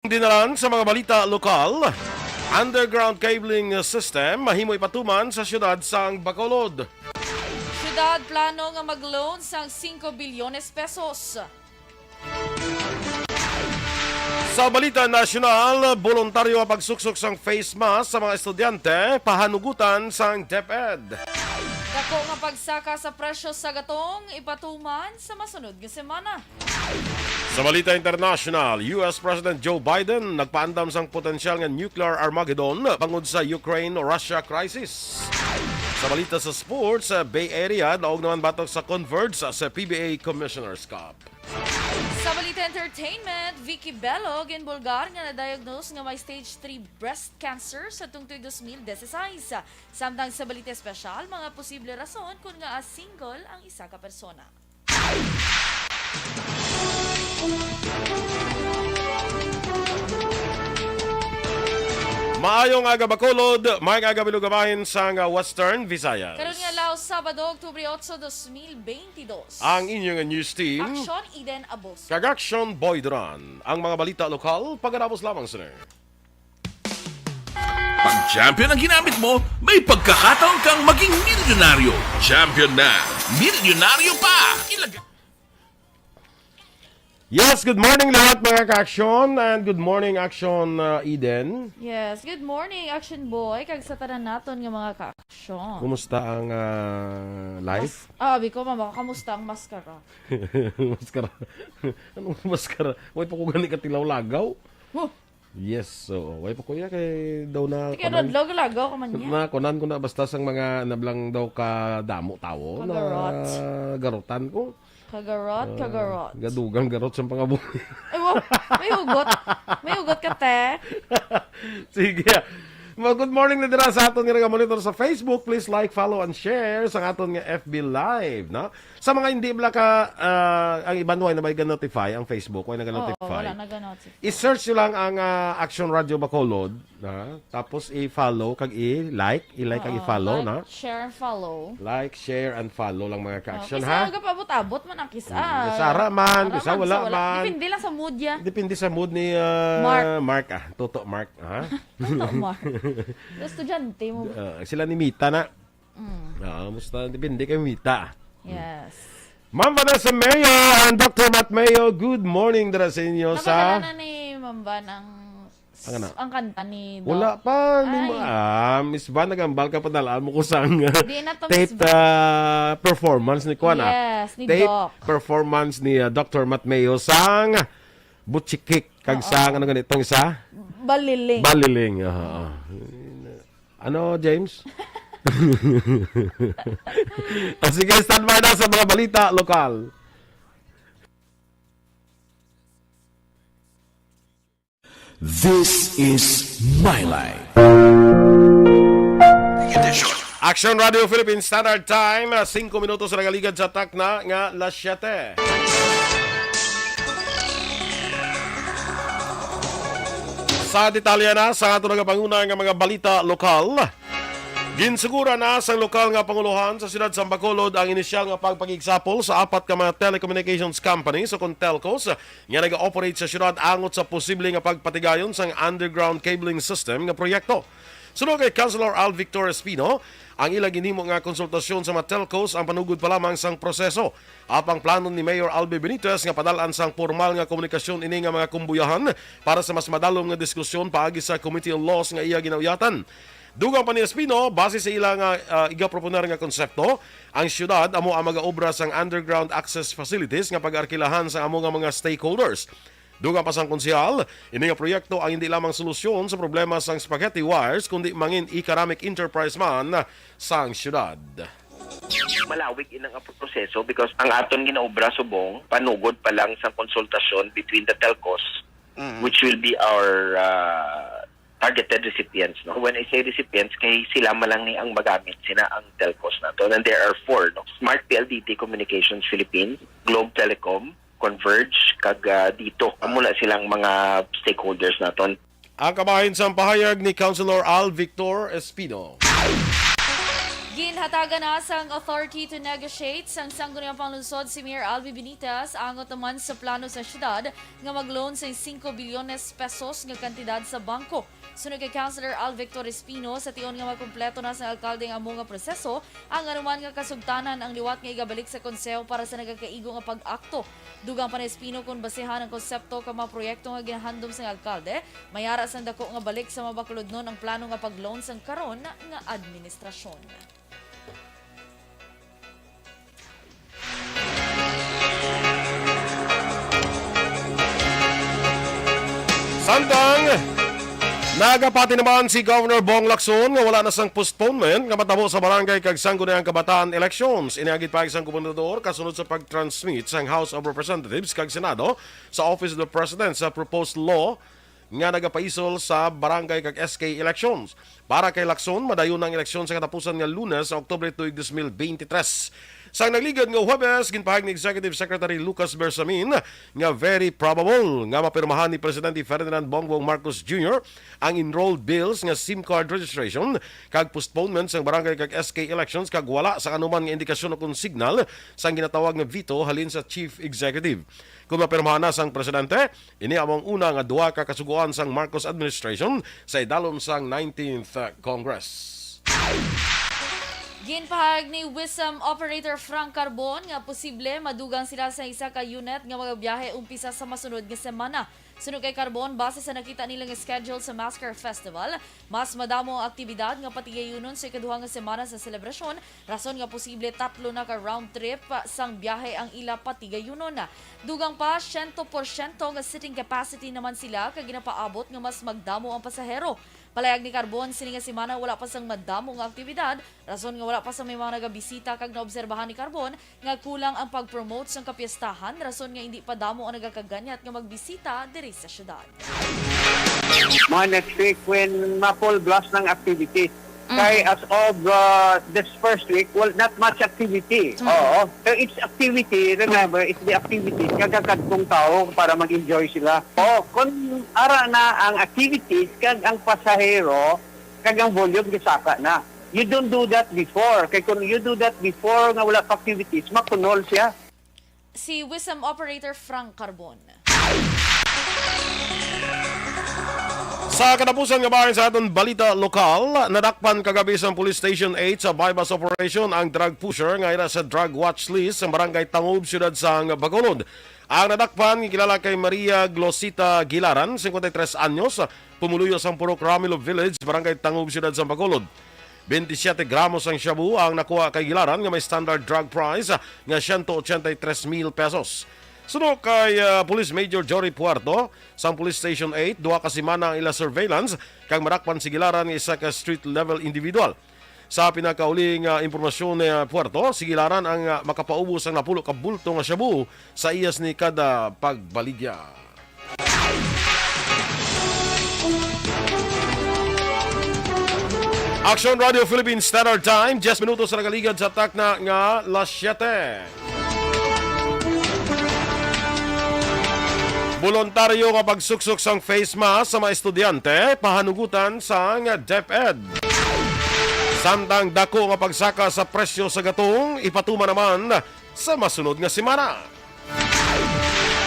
Dinalan sa mga balita lokal, underground cabling system mahimoy patuman sa syudad sang Bacolod. Syudad plano nga mag-loan sang 5 bilyones pesos. Sa balita nasyonal, voluntaryo ang pagsuksok sang face mask sa mga estudyante, pahanugutan sang DepEd. Dako nga pagsaka sa presyo sa gatong ipatuman sa masunod nga semana. Sa balita international, US President Joe Biden nagpaandam sang potensyal nga nuclear Armageddon bangod sa Ukraine-Russia crisis. Sa balita sa sports, sa Bay Area, naog naman batok sa Converge sa PBA Commissioner's Cup. Sa balita entertainment, Vicky Bello in Bulgar nga na-diagnose nga may stage 3 breast cancer sa tungtoy 2016. Samtang sa balita espesyal, mga posible rason kung nga single ang isa ka persona. Maayong aga Bacolod, maayong aga Bilugamahin sa Western Visayas. Karon nga lao Sabado, Oktubre 8, 2022. Ang inyong news team, Action Eden Abos. Kagaksyon Boy Duran. Ang mga balita lokal, pagkatapos lamang sir. Pag champion ang ginamit mo, may pagkakataon kang maging milyonaryo. Champion na, milyonaryo pa! Yes, good morning lahat mga ka-aksyon and good morning Action Eden. Yes, good morning, Action Boy. Kag sa tanan naton nga mga ka-aksyon. Kumusta ang life? Abi ko, mama, kamusta ang maskara? Maskara. Anong maskara? Way pa ko gani ka tilaw lagaw? Huh, Yes, so way pa ko ya kay daw na kaya nadlog-lagaw ka man niya. na kunan ko na basta sang mga nablang daw ka damo tawo na Kagarot. garotan ko. Kagarot. Gadugang garot sa pangabuhi. Ay, wow, may hugot. May hugot ka, te. Sige. Good morning na dira sa aton nga monitor sa Facebook. Please like, follow, and share sa aton nga FB Live. No? Sa mga hindi bla ka, ang iban way na may notify ang Facebook, way na Oo, notify. wala na ganot. I-search nyo lang ang Action Radio Bacolod. Na? Tapos i-follow, kag i-like, kag i-follow. Like, Na? share, and follow. Like, share, and follow lang mga ka-action, Kisa ha? nga pabot-abot man ang kisa. Sara man, kisa wala man. Depende lang sa mood ya. Depende sa mood ni Mark. Toto Mark. Ha? Totoo, Mark. Estudyante mo. Sila ni Mita na. Musta, depende kay Mita. Yes. Ma'am Vanessa Mayo and Dr. Matt Mayo, good morning dara sa inyo sa... Napadala na ni Mamban ang kanta ni Doc. Wala pa. Ay. Miss Van, nagambal ka pa dalaan mo ko sa Di na to, Miss tape performance ni Kwan. Yes, ni Tape Doc. performance ni Dr. Matt Mayo sang Butchikik. Kag sang ano ganitong isa? Baliling. Baliling. Ano, James? Sige, standby na sa mga balita lokal. This is My Life. Action Radio Philippines Standard Time, 5 minutos na galigad sa takna nga las 7. Sa detalya na sa ato nagapanguna nga mga balita lokal. Ginsugura na sa lokal nga panguluhan sa siyudad sa Bacolod ang inisyal nga pagpakigsapol sa apat ka mga telecommunications companies o telcos nga nag-operate sa siyudad angot sa posible nga pagpatigayon sa underground cabling system nga proyekto. Sunod kay Councilor Al Victor Espino, ang ilang ginhimo nga konsultasyon sa mga telcos ang panugod pa lamang sang proseso. Apang plano ni Mayor Albe Benitez nga padalaan sang formal nga komunikasyon ini nga mga kumbuyahan para sa mas madalom nga diskusyon paagi sa Committee on Laws nga iya ginauyatan. Dugang pa ni Espino, base sa ilang igaproponer nga konsepto, ang syudad amo ang mag-aobra sang underground access facilities nga pag-arkilahan sa amo nga mga stakeholders. Dugang pa sang konsehal, ini nga proyekto ang hindi lamang solusyon sa problema sang spaghetti wires kundi mangin economic enterprise man sang syudad. Malawig inang proseso because ang aton ginaobra subong panugod pa lang sa konsultasyon between the telcos which will be our targeted recipients. No? When I say recipients, kay sila malang ni ang magamit, sina ang telcos na to. And there are 4. No? Smart PLDT Communications Philippines, Globe Telecom, Converge, kag dito. Mula silang mga stakeholders na to. Ang kabahin sa pahayag ni Councilor Al Victor Espino. Ginhatagan na sang authority to negotiate sang sangguniang panglungsod si Mayor Alvi Benitez angot naman sa plano sa syudad nga mag-loan sa 5 bilyones pesos nga kantidad sa bangko. Sunod kay Councilor Al Victor Espino sa tion nga magkumpleto na sa alkalde ang amo nga proseso, ang anuman nga kasugtanan ang liwat nga igabalik sa konseho para sa nagakaigo nga pag-akto. Dugang pa ni Espino kung basehan ang konsepto ka mga proyekto nga ginahandom sa alkalde, mayara sang dako nga balik sa mabakulod nun ang plano nga pag-loan sang karon nga administrasyon. Samtang nagapati naman si Governor Bong Lacson nga wala na sang postponement nga matabo sa barangay kag sangguniang kabataan elections. Iniagit pa isang gobernador kasunod sa pag-transmit sang House of Representatives kag Senado sa Office of the President sa proposed law nga nagapaisol sa barangay kag SK elections. Para kay Lacson, madayon ang eleksyon sa katapusan nga Lunes sa Oktubre 2023. Sa nagligad nga Huwebes, ginpahag ni Executive Secretary Lucas Bersamin nga very probable nga mapirmahan ni Presidente Ferdinand Bongbong Marcos Jr. ang enrolled bills nga SIM card registration kag postponement sa barangay kag SK elections kag wala sa anuman nga indikasyon o kung signal sa ginatawag nga veto halin sa Chief Executive. Kung mapirmahan na sang Presidente, ini among una nga duha ka kasuguan sang Marcos administration sa idalom sang 19th Congress. Ginpahag ni Wisdom Operator Frank Carbon nga posible madugang sila sa isa ka unit nga mga biyahe umpisa sa masunod nga semana. Sunod kay Carbon, base sa nakita nilang schedule sa Masker Festival, mas madamo ang aktibidad nga patigayunon sa ikaduhang nga semana sa selebrasyon, rason nga posible 3 na ka round trip sang biyahe ang ila patigayunon. Dugang pa 100% nga sitting capacity naman sila kag ginapaabot nga mas magdamo ang pasahero. Palayag ni Carbon, sini nga semana wala pa sang madamo nga aktibidad, rason nga wala pa sa may mga nagabisita kag naobserbahan ni Carbon nga kulang ang pag-promote sang kapiestahan, rason nga hindi pa damo ang nagakaganyat nga magbisita diri sa syudad. Mga next week when ma-full blast ng activities. Kaya as of this first week, well, not much activity. Oo. So it's activity, remember, it's the activity. Kagakadtong tao para mag-enjoy sila. O, kung ara na ang activities, kag ang pasahero, kag ang volume, gisaka na. You don't do that before. Kaya kung you do that before nga wala pa activities, makunol siya. Si Wisdom Operator Frank Carbon. Sa katapusan nga bahin sa aton balita lokal, nadakpan kagabi sa Police Station 8 sa bypass operation ang drug pusher nga ila sa drug watch list sa barangay Tangob, siyudad sa Bacolod. Ang nadakpan kilala kay Maria Glosita Gilaran, 53 anyos, pumuluyo sa Purok Ramilo Village, barangay Tangob, siyudad sa Bacolod. 27 gramos ang shabu ang nakuha kay Gilaran nga may standard drug price nga 183,000 pesos. Sunod kay Police Major Jory Puerto sa Police Station 8, duha ka semana ang ila surveillance kag marakpan si Gilaran nga isa ka street level individual. Sa pinakauling impormasyon ni Puerto, si Gilaran ang makapaubos ang napulo ka bulto nga shabu sa iyas ni kada pagbaligya. Action Radio Philippines Standard Time, 10 minutos sa nagaligad sa takna nga las 7. Voluntaryo nga pagsuksok sang face mask sa mga estudyante, pahanugutan sang DepEd. Samtang dako nga pagsaka sa presyo sa gatong, ipatuma naman sa masunod nga semana.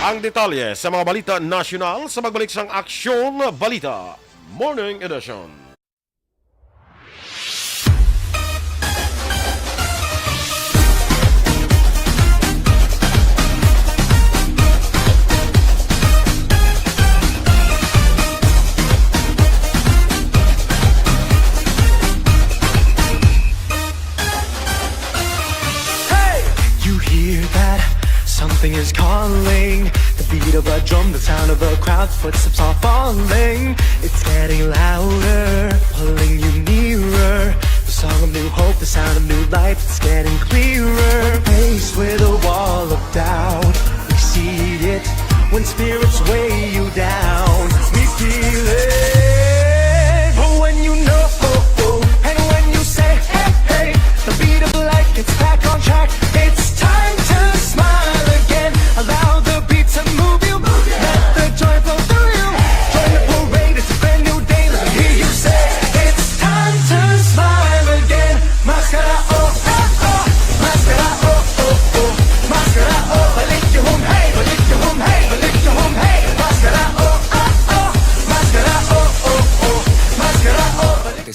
Ang detalye sa mga balita nasyonal sa magbalik sang Aksyon Balita Morning Edition. Something is calling, the beat of a drum, the sound of a crowd, footsteps are falling. It's getting louder, pulling you nearer. The song of new hope, the sound of new life, it's getting clearer. Faced with a wall of doubt, we see it when spirits weigh you down. We feel it, but when you know, and when you say, hey, hey, the beat of life gets back on track. It's time to smile again. Allow the beat to move you. Let the joy flow through you. Join the parade, it's a brand new day. Let me hear you say, it's time to smile again. Mascara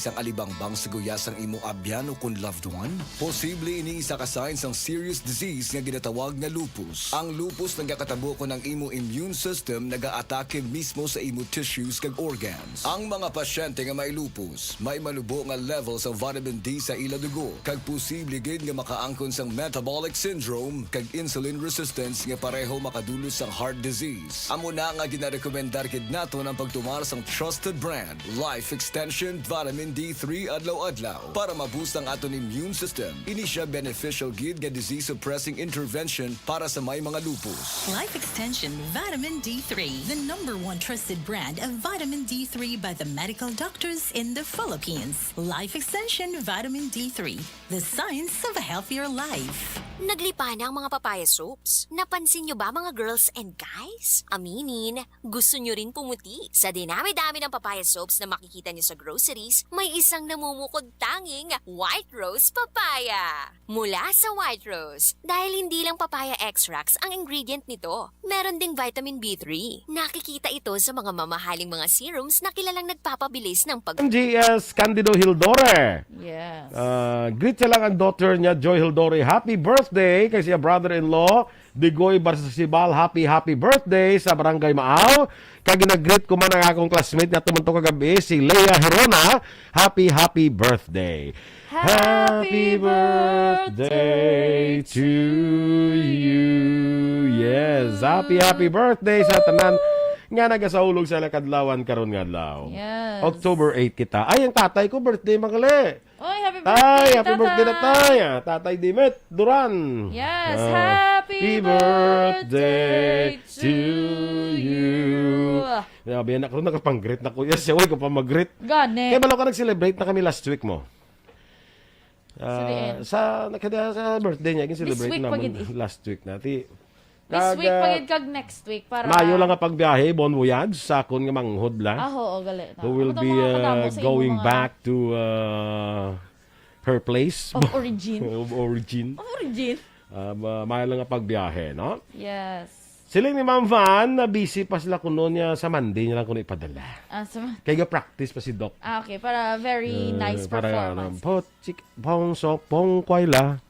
isang alibangbang siguyas ang imong abyan o kung loved one? Posible ini isa ka signs ng serious disease nga ginatawag na lupus. Ang lupus nagakatabo ko ng imo immune system nagaatake mismo sa imo tissues kag organs. Ang mga pasyente nga may lupus, may malubo nga level sa vitamin D sa ila dugo, kag posible gid nga makaangkon sang metabolic syndrome kag insulin resistance nga pareho makadulos sang heart disease. Amo na nga ginarekomendar gid nato ang pagtumar sang trusted brand Life Extension Vitamin D3 adlaw-adlaw para maboost ang aton immune system. Ini siya beneficial gid nga disease-suppressing intervention para sa may mga lupus. Life Extension Vitamin D3, the #1 trusted brand of vitamin D3 by the medical doctors in the Philippines. Life Extension Vitamin D3, the science of a healthier life. Naglipa na ang mga papaya soaps. Napansin nyo ba mga girls and guys? Aminin, gusto nyo rin pumuti. Sa dinami-dami ng papaya soaps na makikita nyo sa groceries, may isang namumukod tanging White Rose Papaya. Mula sa White Rose, dahil hindi lang papaya extracts ang ingredient nito, meron ding vitamin B3. Nakikita ito sa mga mamahaling mga serums na kilalang nagpapabilis ng GS Candido Hildore. Yes. Greet siya lang ang daughter niya, Joy Hildore. Happy birthday kay siya brother-in-law, Digoy Barsasibal. Happy birthday sa Barangay Maaw. Kag ginag-greet ko man ang akong classmate na tumunto kagabi, si Leia Herona. Happy birthday. Happy birthday to you. Yes, happy birthday sa tanan nga nagasaulog sa lakadlawan karon nga adlaw. Yes. October 8 kita. Ay, ang tatay ko birthday magali. Oy, happy Tay, birthday, happy birthday na tay. Tatay Dimet Duran. Yes, Ah, happy birthday to you. Sabi na karon nakapang-greet na ko. Yes, way ko pa mag-greet. Gane. Kaya balo ka nag-celebrate na kami last week mo. Saan? Sa birthday niya, celebrate week naman pagid. last week na. This week pagid kag next week para Mayo lang nga pagbiyahe, bon voyage sa akon nga manghod lang. oo, gali. Who will Ako be mga kadamo sa going imong mga back to her place. of origin. Of origin. Of origin. Mayo lang nga pagbiyahe, no? Yes. Sila ni Ma'am Van, na busy pa sila kuno niya sa Monday niya lang kuno ipadala. Kaya practice pa si Doc. Okay, para very nice performance. Pong sok, pong kwaila.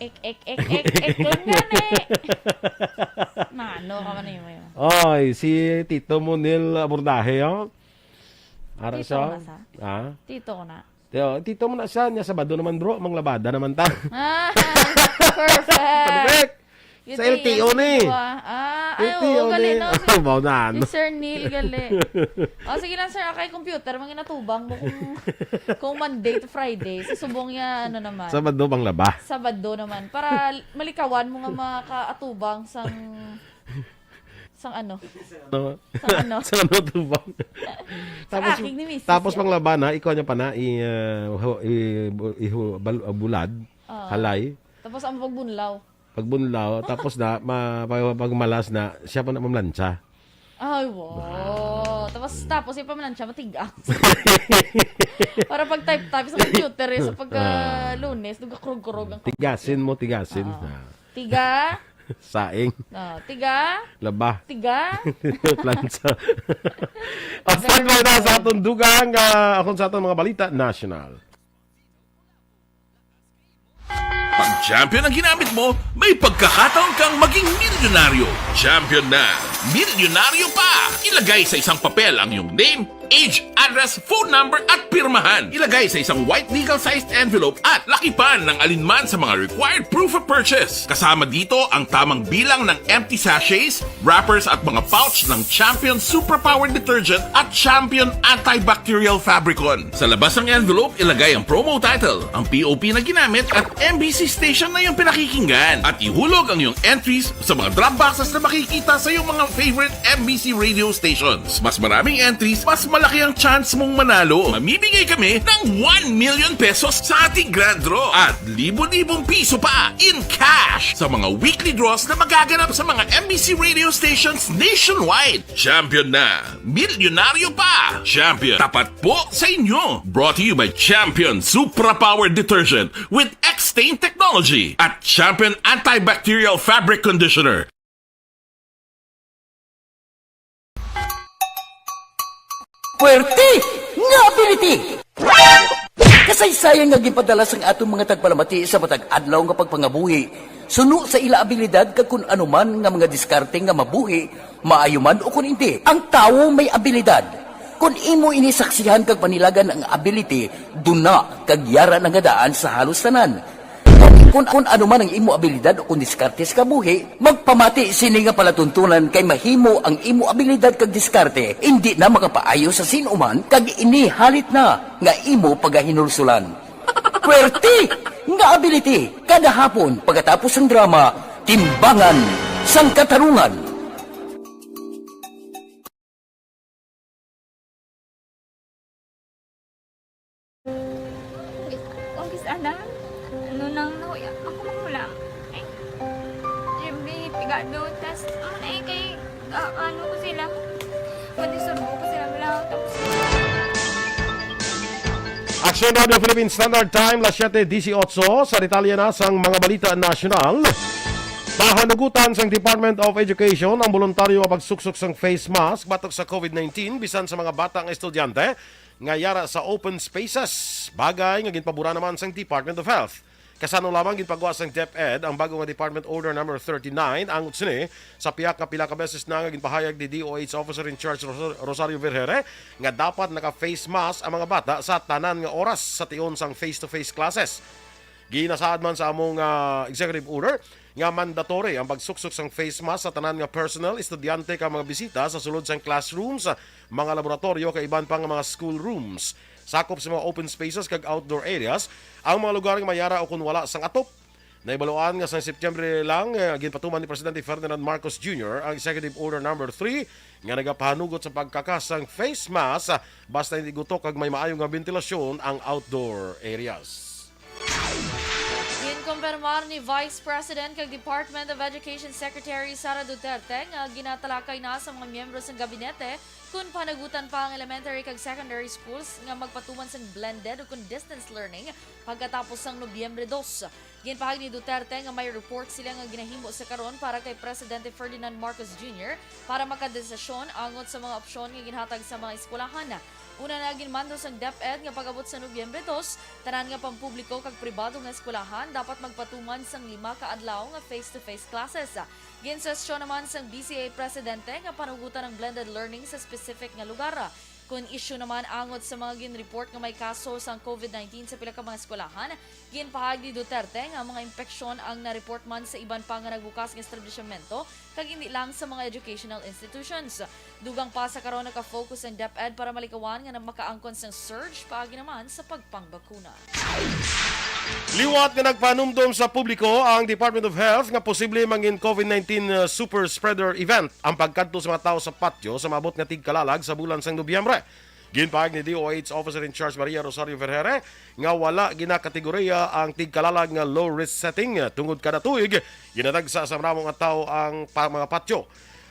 Ek lang yan eh. Ano ka man yun. Oy, si Tito Munil Abordaje, oh. Ara Tito siya. na sa? Ha? Tito ko na. Tito mo na siya. Niya Sabado naman bro. Manglabada naman ta. Perfect. Perfect. Sa LTO ni. Oo, gali no. Baw na. Si Sir Neil, gali. Sige lang sir, akay computer, mga natubang mo kung Monday to Friday. Sa subong niya, naman. Sabado bang laba? Sabado naman. Para malikawan mo nga makaatubang sang ano? Sa ano to bang? aking ni Mrs. Tapos pang laba na, ikaw niya pa na, bulad, halay. Tapos ang pagbunlaw. Pagbunlaw, tapos na, pagmalas na, siya pa na mamlansya. Ay, wow. Tapos yung pamalansya, matigas. Para pag type sa computer, sa pagka-lunes, nagkakurog-kurog ang Tigasin mo. Tiga. Saing. Tiga. Laba. Tiga. Plansa. At stand by na sa atong dugang, akong sa atong mga balita, national. Pag champion ang ginamit mo, may pagkakataon kang maging milyonaryo. Champion na, milyonaryo pa! Ilagay sa isang papel ang iyong name, age, address, phone number at pirmahan. Ilagay sa isang white legal-sized envelope at lakipan ng alinman sa mga required proof of purchase. Kasama dito ang tamang bilang ng empty sachets, wrappers at mga pouch ng Champion Superpower Detergent at Champion Antibacterial Fabricon. Sa labas ng envelope, ilagay ang promo title, ang POP na ginamit at MBC station na yung pinakikinggan. At ihulog ang iyong entries sa mga drop boxes na makikita sa iyong mga favorite MBC radio stations. Mas maraming entries, mas malaki ang chance mong manalo. Mamimigay kami ng 1 million pesos sa ating grand draw at libo-libong piso pa in cash sa mga weekly draws na magaganap sa mga MBC radio stations nationwide. Champion na, milyonaryo pa. Champion, tapat po sa inyo. Brought to you by Champion Superpower Detergent with X-Stain Technology at Champion Antibacterial Fabric Conditioner. Puwerte nga ability! Kasaysayan nga gipadala sang atong mga tagpalamati sa matag adlaw nga pagpangabuhi. Suno sa ila abilidad kag kun anuman nga mga diskarte nga mabuhi, maayo man o kun hindi. Ang tawo may abilidad. Kung imo inisaksihan kag panilagan ang ability, duna kag yara nga daan sa halos tanan. Kung ano man ang imo abilidad o kung diskarte sa kabuhi, magpamati sini nga palatuntunan kay mahimo ang imo abilidad kag diskarte, hindi na makapaayo sa sinuman kag inihalit na nga imo pagahinulsulan. Pwerte nga ability, kada hapon pagkatapos ng drama, timbangan sang katarungan. Umpis ana, ano nang nauya ako mangulam. Eh, siyempre, pigado, tas, kay, ano ko sila, madisurbo ko sila lang, tapos, Aksyon Radio Philippine Standard Time, las 7:18 sa detalye na sang mga balita nasyonal. Pahanugutan sang Department of Education ang voluntaryo nga pagsuksok sang face mask batok sa COVID-19 bisan sa mga batang estudyante nga yara sa open spaces. Bagay nga ginpabura naman sang Department of Health. Kasano lamang ginpagawa sang DepEd ang bago nga Department Order number 39 ang utsini sa pila ka beses na nga ginpahayag ni DOH Officer in Charge Rosario Vergere nga dapat naka-face mask ang mga bata sa tanan nga oras sa tion sang face-to-face classes. Ginasaad man sa among executive order nga mandatory ang pagsuksok sang face mask sa tanan nga personnel, estudyante ka mga bisita sa sulod sang classrooms, mga laboratorio kay iban pa nga mga school rooms. Sakop sa mga open spaces kag outdoor areas ang mga lugar nga mayara o kun wala sang atop. Naibaluan nga sa September lang ginpatuman ni Presidente Ferdinand Marcos Jr. ang Executive Order number 3 nga nagapahanugot sa pagkakasang face mask basta hindi gutok kag may maayong nga ventilasyon ang outdoor areas. Ginkumpirmar ni Vice President kag Department of Education Secretary Sara Duterte nga ginatalakay na sa mga miyembro ng gabinete kung panagutan pa ang elementary kag secondary schools nga magpatuman sa blended o kung distance learning pagkatapos ng Nobyembre 2. Ginpahag ni Duterte nga may report sila nga ginahimo sa karon para kay Presidente Ferdinand Marcos Jr. para makadesisyon angot sa mga opsyon nga ginhatag sa mga eskwelahan. Una na ginmando sa DepEd nga pag-abot sa Nobyembre 2, tanan nga pampubliko kag pribado nga eskwelahan dapat magpatuman sang 5 ka adlaw nga face-to-face classes. Ginsestyon naman sang BCA Presidente nga panugutan ng blended learning sa specific nga lugar. Kung issue naman angot sa mga gin-report nga may kaso sang COVID-19 sa pila ka mga eskwelahan, ginpahag ni Duterte nga mga impeksyon ang na-report man sa iban pa nga nagbukas nga establishmento kag hindi lang sa mga educational institutions. Dugang pa sa karon naka-focus ang DepEd para malikawan nga na makaangkon sang surge paagi naman sa pagpangbakuna. Liwat nga nagpanumdum sa publiko ang Department of Health nga posible mangin COVID-19 super spreader event ang pagkadto sa mga tao sa patio sa mabot nga tigkalalag sa bulan sang Nobyembre. Ginpahag ni DOH Officer in Charge Maria Rosario Vergere nga wala ginakategorya ang tigkalalag nga low risk setting tungod kada tuig ginatagsa sa maramong nga tao ang mga patio.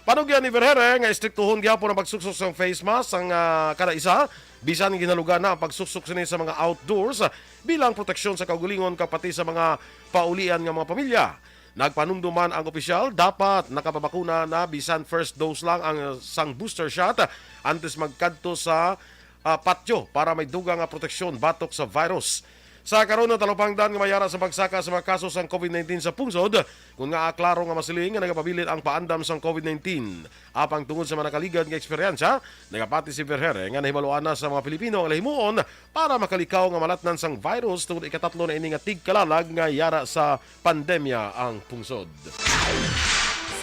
Panugyan ni Vergere nga istriktuhon gyapon ang pagsuksok sa face mask ang kada isa bisan ginalugan na ang pagsuksok sini sa mga outdoors bilang proteksyon sa kaugalingon kapati sa mga paulian nga mga pamilya. Nagpanumduman ang opisyal dapat nakapabakuna na bisan first dose lang ang sang booster shot antes magkadto sa patio para may dugang nga proteksyon batok sa virus. Sa karon ng talupangdan nga mayara sa pagsaka sa mga kaso sang COVID-19 sa pungsod, kung nga klaro nga masiling nga nagapabilin ang paandam sang COVID-19. Apang tungod sa manakaligad nga eksperyensya, nagapati si Vergere nga nahibaluan na sa mga Pilipino ang lahimuon para makalikaw nga malatnan sang virus tungod ikatatlo na ini nga tigkalalag nga yara sa pandemya ang pungsod.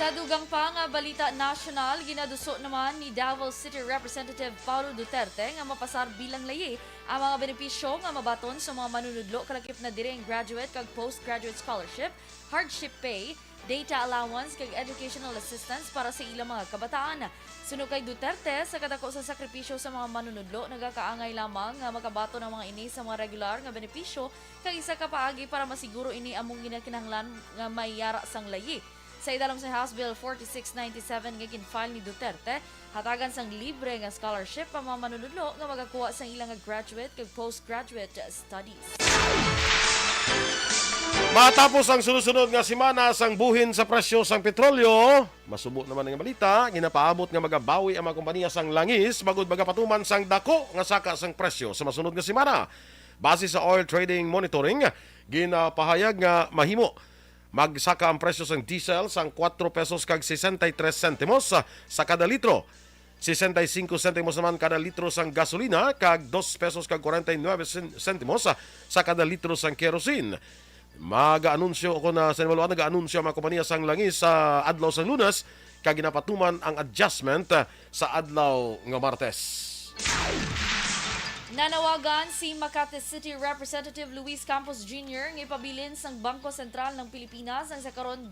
Sa dugang pa nga balita nasyonal, ginaduso naman ni Davao City Representative Paulo Duterte nga mapasar bilang layi ang mga benepisyo nga mabaton sa mga manunudlo kalakip na direng graduate kag postgraduate scholarship, hardship pay, data allowance kag educational assistance para sa ilang mga kabataan. Sunod kay Duterte, sa kadako sa sakripisyo sa mga manunudlo, nagakaangay lamang nga makabato ng mga ini sa mga regular nga benepisyo kag isa ka paagi para masiguro ini among ginakinahanglan nga may yara sang layi. Sa idalom sa House Bill 4697 nga ginfile ni Duterte, hatagan sang libre nga scholarship ang mga manunudlo nga magakuha sa ilang nga graduate kag postgraduate studies. Matapos ang sunod-sunod nga semana sang buhin sa presyo sang petrolyo, masubo naman nga balita, ginapaabot nga magabawi ang mga kompanya sang langis bagod magapatuman sang dako nga saka sang presyo sa masunod nga semana. Base sa Oil Trading Monitoring, ginapahayag nga mahimo magsaka ang presyo sang diesel sang 4 pesos kag 63 sentimos sa kada litro. 65 sentimos naman kada litro sang gasolina kag 2 pesos kag 49 sentimos sa kada litro sang kerosene. Mag-anunsyo ako na sa Nibaluan, nag-anunsyo ang mga kompanya sang langis sa adlaw sang Lunes kag ginapatuman ang adjustment sa adlaw nga Martes. Nanawagan si Makati City Representative Luis Campos Jr. ng ipabilin sang Bangko Sentral ng Pilipinas ang sa karon 2%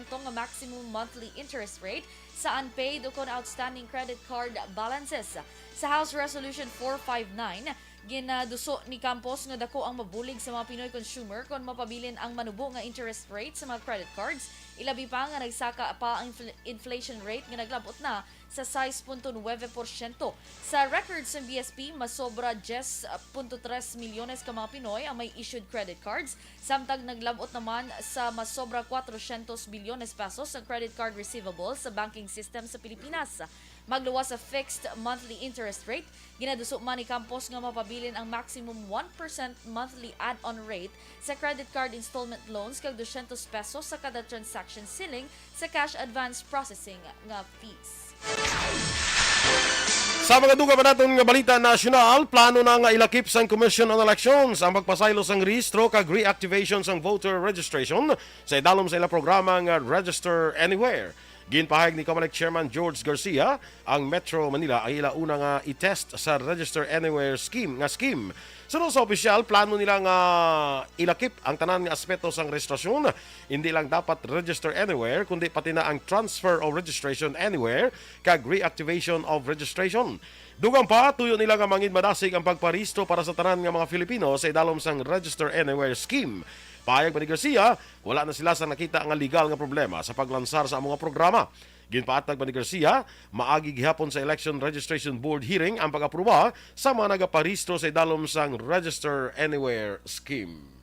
nga maximum monthly interest rate sa unpaid o outstanding credit card balances. Sa House Resolution 459, ginaduso ni Campos nga dako ang mabulig sa mga Pinoy consumer kung mapabilin ang manubo nga interest rate sa mga credit cards. Ilabi pa nga nagsaka pa ang inflation rate nga naglabot na sa 6.9%. Sa records ng BSP, masobra 10.3 milyones ka mga Pinoy ang may issued credit cards, samtang naglabot naman sa masobra 400 bilyones pesos ang credit card receivables sa banking system sa Pilipinas. Magluwas sa fixed monthly interest rate, ginaduso man ni Campos nga mapabilin ang maximum 1% monthly add-on rate sa credit card installment loans kag 200 pesos sa kada transaction ceiling sa cash advance processing nga fees. Sa mga duga pa natin nga balita nasyonal, plano na nga ilakip sang Commission on Elections ang pagpasaylo sang rehistro kag reactivation sang voter registration sa idalom sa ila programa nga Register Anywhere. Ginpahayag ni Comelec Chairman George Garcia, ang Metro Manila ay ila una nga i-test sa Register Anywhere scheme. Sunod sa opisyal, plano nila nga ilakip ang tanan nga aspeto sang registrasyon. Hindi lang dapat register anywhere, kundi pati na ang transfer of registration anywhere kag reactivation of registration. Dugang pa, tuyo nila nga mangin madasig ang pagparehistro para sa tanan nga mga Filipino sa idalom sang Register Anywhere scheme. Pahayag pa ni Garcia, wala na sila sa nakita nga legal nga problema sa paglansar sa mga programa. Ginpaatag pa ni Garcia, maagi gihapon sa Election Registration Board hearing ang pag-aproba sa mga nagaparehistro sa idalom sang Register Anywhere scheme.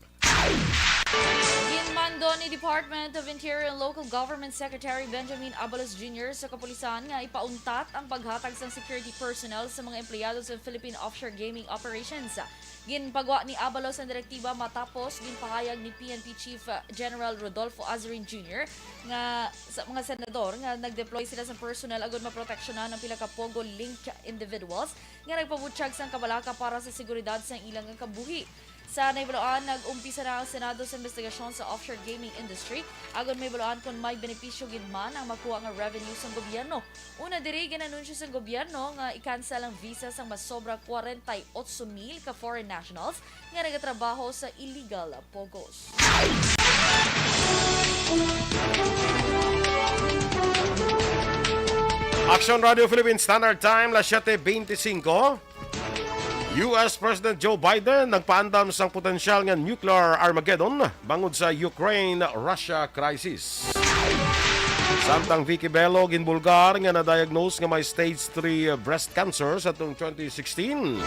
Ginmando ni Department of Interior and Local Government Secretary Benjamin Abalos Jr. sa kapulisan nga ipauntat ang paghatag sang security personnel sa mga empleyado sa Philippine Offshore Gaming Operations. Ginpagwa ni Abalos ang direktiba matapos ginpahayag ni PNP Chief General Rodolfo Azurin Jr. nga sa mga senador nga nag-deploy sila sa personnel agad maproteksyonan ng pila ka Pogo Link individuals nga nagpabutyag sang kabalaka para sa seguridad sa ilang kabuhi. Sa naibaluan, nag-umpisa na ang Senado sa investigasyon sa offshore gaming industry. Agon may baluan kung may benepisyo gidman ang makuha ng revenue sa gobyerno. Una diri, ginanunsyo sa gobyerno nga i-cancel ang visa sa masobra 48,000 ka foreign nationals nga nagatrabaho sa illegal pogos. Action Radio Philippines Standard Time, las 7:25. US President Joe Biden nagpaandam sang potensyal nga nuclear Armageddon bangod sa Ukraine-Russia crisis. Samtang Vicky Bello ginbulgar nga na-diagnose nga may stage 3 breast cancer sa atong 2016.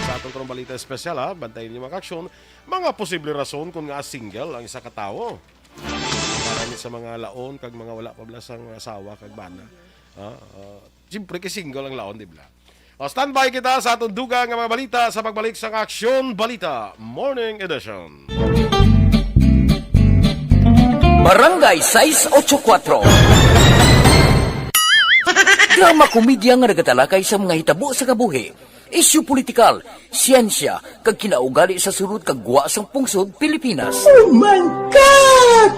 Sa atong karong balita espesyal, bantayin niyo mga aksyon, mga posible rason kung nga single ang isa ka tawo. Para sa mga laon kag mga wala pa blasang asawa kag bana. Siyempre kay single ang laon, di ba? Standby kita sa atong dugang nga mga balita sa pagbalik sa Aksyon Balita Morning Edition. Barangay 684. Drama komedya nga nagatalakay sa mga hitabo sa kabuhi, isyu politikal, siyensya, kag kinaugali sa surut kag guwa sang pungsod Pilipinas. Oh my God!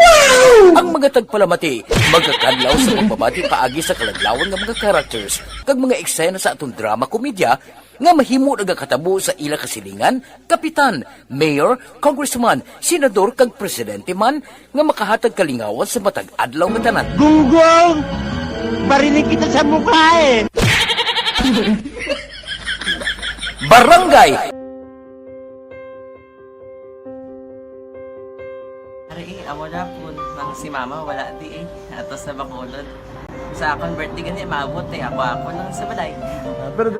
Wow! Ang mga tagpalamati, magkakadlaw sa pagbabati paagi sa kalaglawan ng mga characters kag mga eksena sa atong drama komedya nga mahimo nagakatabo sa ila kasilingan, kapitan, mayor, congressman, senador kag presidente man nga makahatag kalingawan sa matag adlaw nga tanan. Gunggong! Barinig kita sa mukha eh! Barangay amo na po nang si mama wala di atos sa Bacolod. Sa akong birthday gani maabot ako lang sa balay. Pero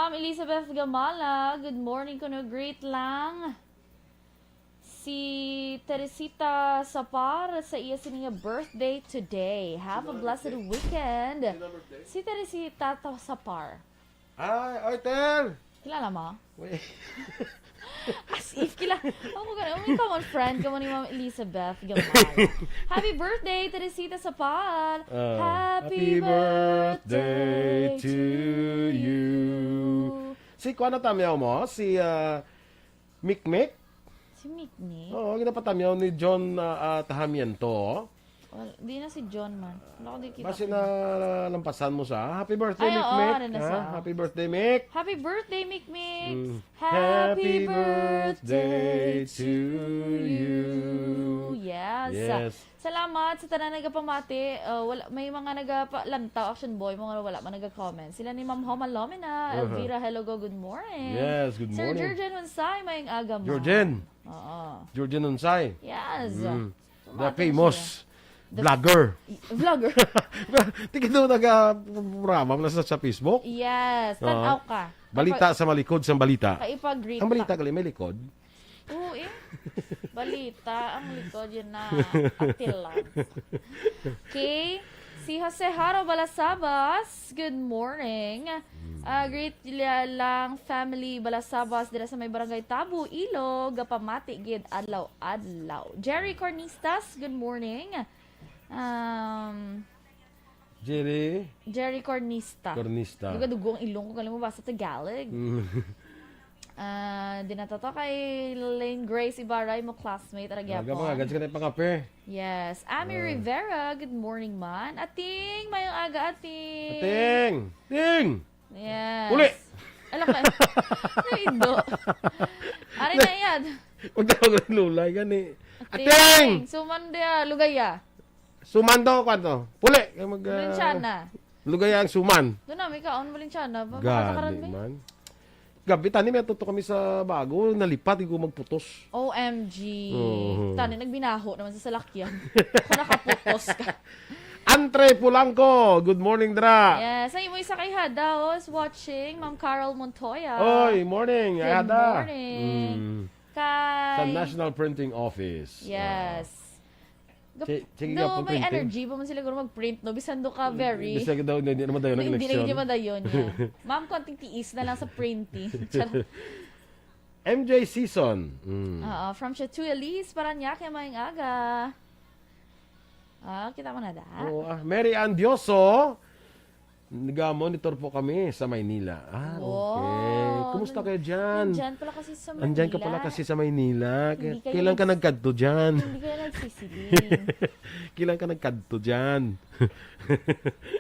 Ma'am Elizabeth Gamala, good morning. Kuno great lang. Si Teresita Sapar sa iya sininga birthday today. Have a blessed weekend. Si Teresita Sapar. Ay, Ter! Kilala mo? Wait. As if kilala. Ako ka may common friend ka mo ni Ma'am Elizabeth Gamala. Happy birthday, Teresita Sapar. Happy birthday to you. Si Kuan na tamyaw mo? Si Mikmik? Si Mikmi? Oo, ginapatamyaw ni John Tahamiento. Well, di na si John man. Wala ko di kita. Basi na lampasan mo sa Happy birthday, Ay, oo, Mikmik. ano na sa- Happy birthday, Mik. Happy birthday, Mikmik! Happy birthday to you. Yes. Yes. Salamat sa tanan nagapamati. Wala, may mga nagapalantaw, action boy, mga wala man nagka-comment. Sila ni Ma'am Homa Lomina, Elvira, hello go, good morning. Yes, good Sir morning. Jurgen Wansay, mayang aga mo. Georgian. Oo. Georgian Unsay. Yes. The Tumati famous vlogger. Vlogger. Tingin doon nag-programa mo na sa Facebook. Yes. Tanaw ka. Balita sa malikod sa balita. Kaipag-greet Ang balita gali may likod. Oo, balita. Ang likod yun na atilan. Okay. Si Jose Haro Balasabas, good morning. Great lang family Balasabas dira sa may barangay Tabu, Ilog, Gapamati, gid adlaw-adlaw. Jerry Cornistas, good morning. Jerry Cornista. Duga-dugo ang ilong ko, kala mo ba sa Tagalog? Dinatato kay Lane Grace Ibaray mo classmate Aga Aragyapon. mga gads ka na pangape. Yes. Ami Rivera, good morning man. Ating, mayong aga ating. Ting! Ting! Yes. Uli! Alam ka. Indo. Ari na yan. Huwag daw ng lulay gani. Ating! Ating! Sumanda, lugaya. Suman daw kwanto. Puli! Valenciana. Lugay ang suman. Doon na, may kaon Valenciana. Gani man. Gabi, tani may tuto kami sa bago. Nalipat, hindi ko magputos. OMG. Oo. Tani, nagbinaho naman sa salakyan. Kung nakaputos ka. Andre Pulangko, good morning dra. Yes, ay mo isa kay Hada is watching. Ma'am Carol Montoya. Oy, morning. Good Ada. morning. Sa Kay... National Printing Office. Yes. Sige No, nga may printing. energy pa man sila guro mag-print, no? Bisan do ka very... Bisa daw, hindi naman tayo ng Hindi na eleksyon. hindi man dayon niya. Ma'am, konting tiis na lang sa printing. Charot. MJ Season. From Chateau Elise, Paranaque, mayang aga. Kita mo na da. Mary Ann Dioso. Nag-monitor po kami sa Maynila. Okay. Kumusta kayo dyan? Nandyan pala kasi sa Manila. Andyan ka pala kasi sa Maynila. Hindi kayo Kailan ka nagkadto dyan? Hindi kayo nagsisiling. Kailan ka nagkadto dyan?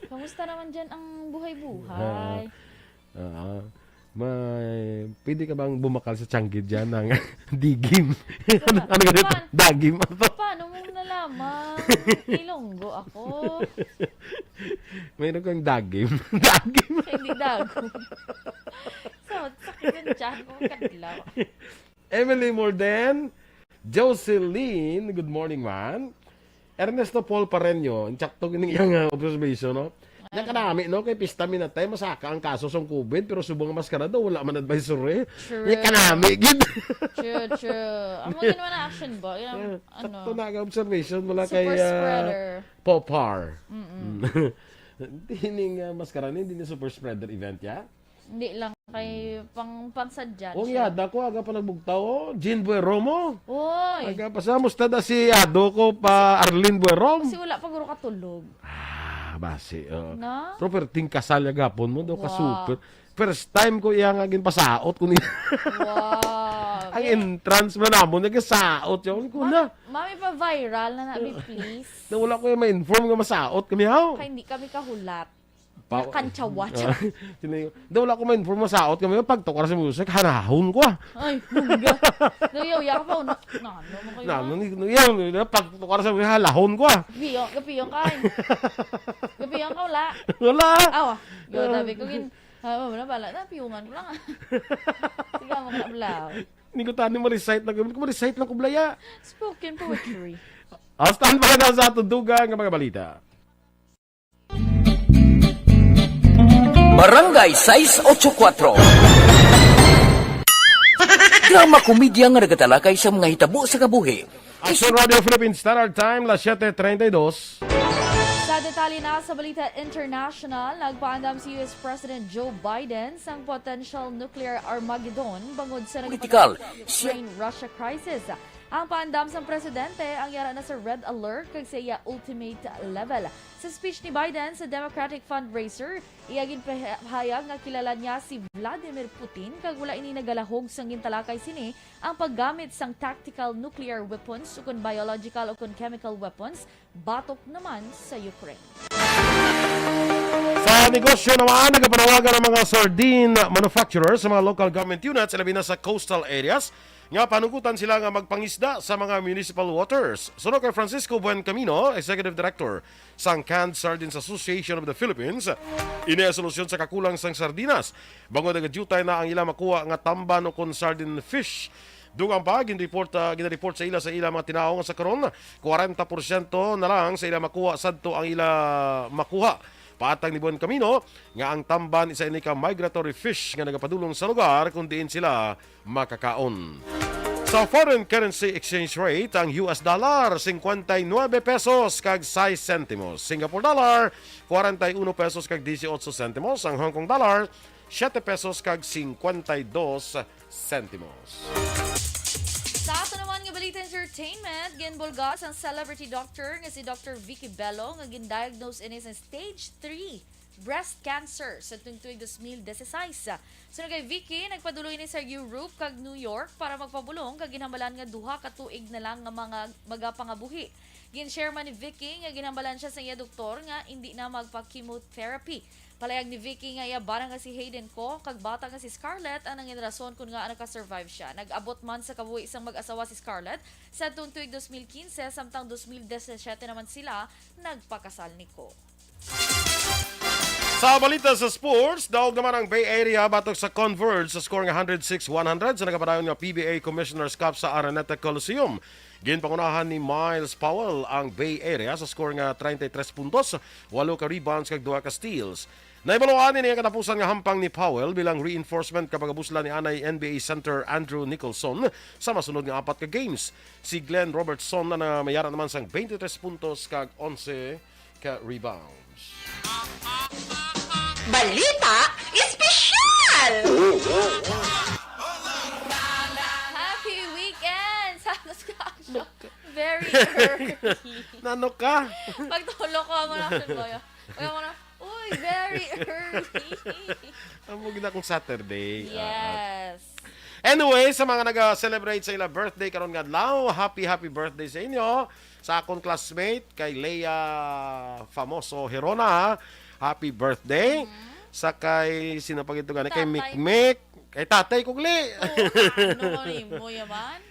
Kamusta naman dyan ang buhay-buhay? Pwede ka bang bumakal sa Changi dyan ng digim? Ano ganito? Dagim? Paano mo nalaman? Ilonggo ako. Mayroon kang dagim. Dagim? Hindi dago. Sakit ng tiyan ko. Kadlaw. Emily Morden. Jocelyn. Good morning, man. Ernesto Paul Pareño. Ang tsakto ng iyang observation, no? Yan karami, no? Kay pista minatay, masaka ang kaso sa COVID, pero subong ang maskara daw, wala man advisor eh. True. Yan karami, gid. True. Ang mga ginawa na action ba? Yung, Sakto na ang observation mula super kay spreader. Popar. Hindi maskara ni, hindi super spreader event, ya? Hindi lang kay pangsadyan. O yada ko, aga pa nagbugtaw, Jean Bueromo. Oy! Aga pa sa, musta da si Ado ko pa Arlene Buerom. Kasi wala pa guro katulog. Basi. No? Properting kasal ya gapon mo daw ka super. First time ko iya nga ginpasaot ko niya. Wow. Ang entrance mo na mo nagasaot yun ko na. Mami pa viral na nabi please. Na wala ko yung ma-inform nga masaot kami haw. Kaya hindi kami kahulat. Pa- Kantsawa. Daw wala ko ma-inform masaot kami pagtukar sa music hanahon ko. Ay, bunga. Dayaw ka pa. Nano mo kayo. Nano yan pagtukar sa music halahon ko. Gapiyong kain. Gapiyong ka wala. Wala. Awa. Yo, dabi ko gin. Wala bala na piyungan ko lang. Sige mo ka bala. Hindi ko tani ma-recite lang. Hindi ko ma-recite lang ko blaya. Spoken poetry. Stand pa daw sa tudugan ng mga balita. Barangay 684. Drama komedya nga nagatalakay sa mga hitabo sa kabuhi. Action Radio Philippines Standard Time, las 7:32. Sa detalye na sa balita international, nagpaandam si US President Joe Biden sa potential nuclear Armageddon bangod sa Political. Ukraine-Russia crisis. Ang paandam sa presidente ang yara na sa red alert kag sa iya ultimate level. Sa speech ni Biden sa Democratic fundraiser, iyagin pahayag nga kilala niya si Vladimir Putin kag wala ini nagalahog sang gintalakay sini ang paggamit sang tactical nuclear weapons ukon biological ukon chemical weapons batok naman sa Ukraine. Sa negosyo naman, nagpanawagan ng mga sardine manufacturers sa mga local government units, labi na sa coastal areas, nga panugutan sila nga magpangisda sa mga municipal waters. Sunod kay Francisco Buencamino, Executive Director sang Canned Sardines Association of the Philippines, ini ang solusyon sa kakulang sang sardinas. Bangod nagadyutay na ang ila makuha nga tamban o kon sardine fish. Dugang pa, ginreport sa ila mga tinaw nga sa karon, 40% na lang sa ila makuha sadto ang ila makuha. Paatang ni Buencamino nga ang tamban isa ini ka migratory fish nga nagapadulong sa lugar kung diin sila makakaon. Sa foreign currency exchange rate, ang US dollar 59 pesos kag 6 centimos. Singapore dollar 41 pesos kag 18 centimos. Ang Hong Kong dollar 7 pesos kag 52 centimos. Sa ato naman nga balita entertainment, ginbulgas ang celebrity doctor nga si Dr. Vicky Bello nga gindiagnose ini sa stage 3 breast cancer sa tuig 2016. So kay Vicky, nagpaduloy ni sa Europe kag New York para magpabulong kag ginhambalan nga duha ka tuig na lang nga mga magapangabuhi. Gin-share man ni Vicky nga ginhambalan siya sa iya doktor nga hindi na magpa-chemotherapy. Palayag ni Vicky nga iya barang nga si Hayden ko kag bata nga si Scarlett ang nangin rason kung nga naka-survive siya. Nag-abot man sa kabuhi isang mag-asawa si Scarlett sa tuig 2015 samtang 2017 naman sila nagpakasal ni ko. Sa balita sa sports, daog naman ang Bay Area batok sa Converge sa score nga 106-100 sa nagapadayon nga PBA Commissioner's Cup sa Araneta Coliseum. Ginpangunahan ni Miles Powell ang Bay Area sa score nga 33 puntos, 8 ka rebounds kag 2 ka steals. Naibaluan ni ang katapusan nga hampang ni Powell bilang reinforcement kapag abusla ni anay NBA center Andrew Nicholson sa masunod nga 4 ka games. Si Glenn Robertson na mayara naman sang 23 puntos kag 11 ka rebounds. Balita Espesyal! Happy weekend! Santos ka action. Very early. Nano ka? Pagtulog ko mo na siya. Kaya mo na, uy, very early. Amo gina kong Saturday. Yes. Anyway, sa mga nag-celebrate sa ila birthday karon nga adlaw, happy birthday sa inyo. Sa akong classmate kay Leia Famoso Herona, happy birthday. Sa kay sino pa gito gani kay Mikmik, kay tatay kugli. Ano mo yaman?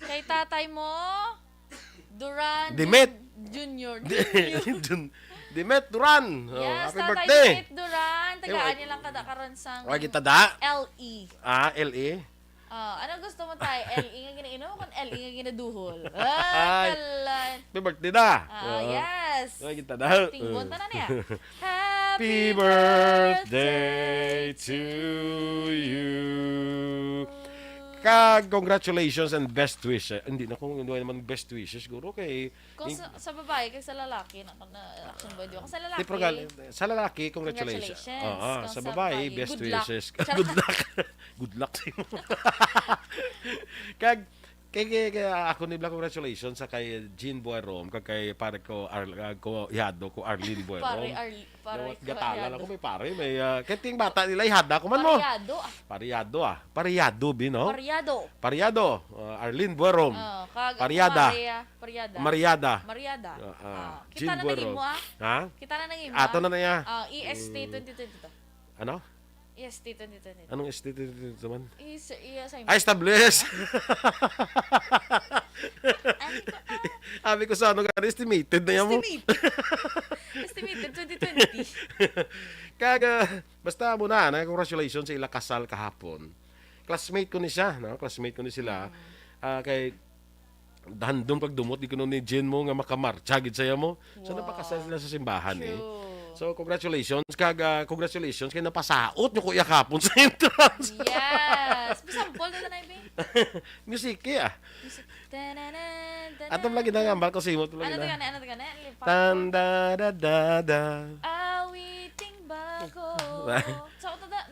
Kay tatay mo, Duran Dimet Junior. Dimet Duran. Yes, happy tatay birthday. Dimet Duran. Tagaan niya lang kadakaran sang Wa kita da? LE. LE. Ano gusto mo tayo? LE nga ginainom o kung LE nga ginaduhol? Kalan. Happy birthday da. Yes. Wa kita da. Tingbon ta na niya. Happy birthday to you. Congratulations and best wishes. Hindi na kung hindi naman best wishes siguro kay Kung sa babae, kay sa lalaki, na action video. Kung sa lalaki, sa lalaki, congratulations. Kung sa babae, best good luck. wishes. Good luck. Good luck sa imo. Kag ako ni congratulations sa kay Jean Buerom, kag kay pare ko ko ihado ko Arlene Buerom. Pare gatala lang ko may pare, may kating bata nila ihada ko man mo. Pariyado bin no? Pariyado. Arlene Buerom. Pariada. Mariada. Kita na naging mo Ha? Kita na naging mo. Ato na niya. EST 2022. Ano? EST 2022. Anong STT naman? Establish. Sabi ko sa ano ka, estimated na yan mo. Estimated 2020. Basta muna, congratulations sa ila kasal kahapon. Classmate ko ni siya, no? Classmate ko ni sila. Kay handong pagdumot, di ko nun ni Jen mo nga makamarcha, gid saya mo. So napakasal sila sa simbahan. So, congratulations. Congratulations kay napasaot nyo kuya kapon sa entrance. Yes. Bisampol na na ibe. Music ah. Tananan. Atong lagi na ngambal ko simot lagi Ano to na. gani? Ano to gani? Tanda da da da. Awiting bago. Sa uto da.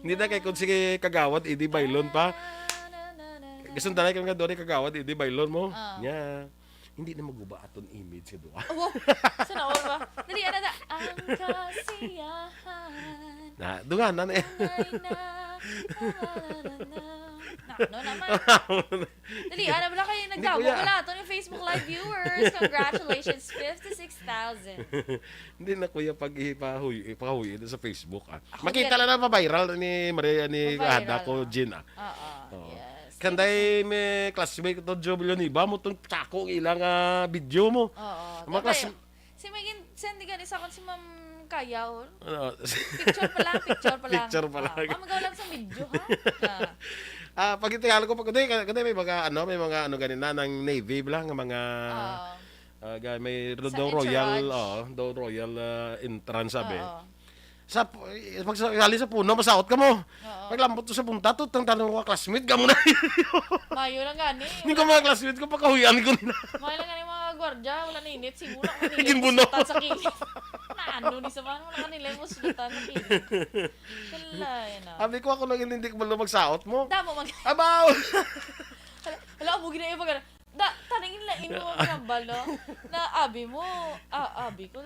Hindi na kay kung sige kagawad, idi bailon pa. Gusto na kay nga doon kagawad, idi bailon mo. Nya. Hindi na maguba aton image sa duwa. Oh, sana all ba? Dali ana da. Ang kasiyahan. Na, dungan na. Ay no naman. Dali, ano ba kayo nagdamo kuya. wala ito yung Facebook Live viewers. Congratulations, 56,000. Hindi na kuya pag ipahuyi sa Facebook ah. Makita lang na pa-viral ni Maria ni Pa-viral, Hada ko Jin ah. Oo, yes. Kanday may classmate ko to Joe Villanueva mo tong tsako ilang video mo. Oo. Mga class Si Megan, send ka sa akon si Ma'am Kayaw. ano, Picture pa lang. Picture pa lang. Mamagaw lang sa video, ha? pag itingala ko pag kanday may mga ano ganina ng Navy lang mga may Sa Dow Royal, entourage. Dow Royal entrance sabi. Oo. Pag sakali sa puno, masaot ka mo. Paglambot ko sa punta, tutang tanong ko classmate ka mo na. Mayo lang gani. Hindi ko mga classmate ko, pakahuyan ko nila. Mayo lang gani mga gwardya. Wala na init. Siguro ako nila Ginbuno. muslutan sa kilid. Naano ni Saman. Wala kanila yung muslutan sa kilid. Wala, yun ah. Sabi ko ako lang hindi ko malo magsaot mo. Damo mag... Abaw! Wala, mo ginaya pa gano'n. Taningin lang ino ang balo na abi mo. Abi ko.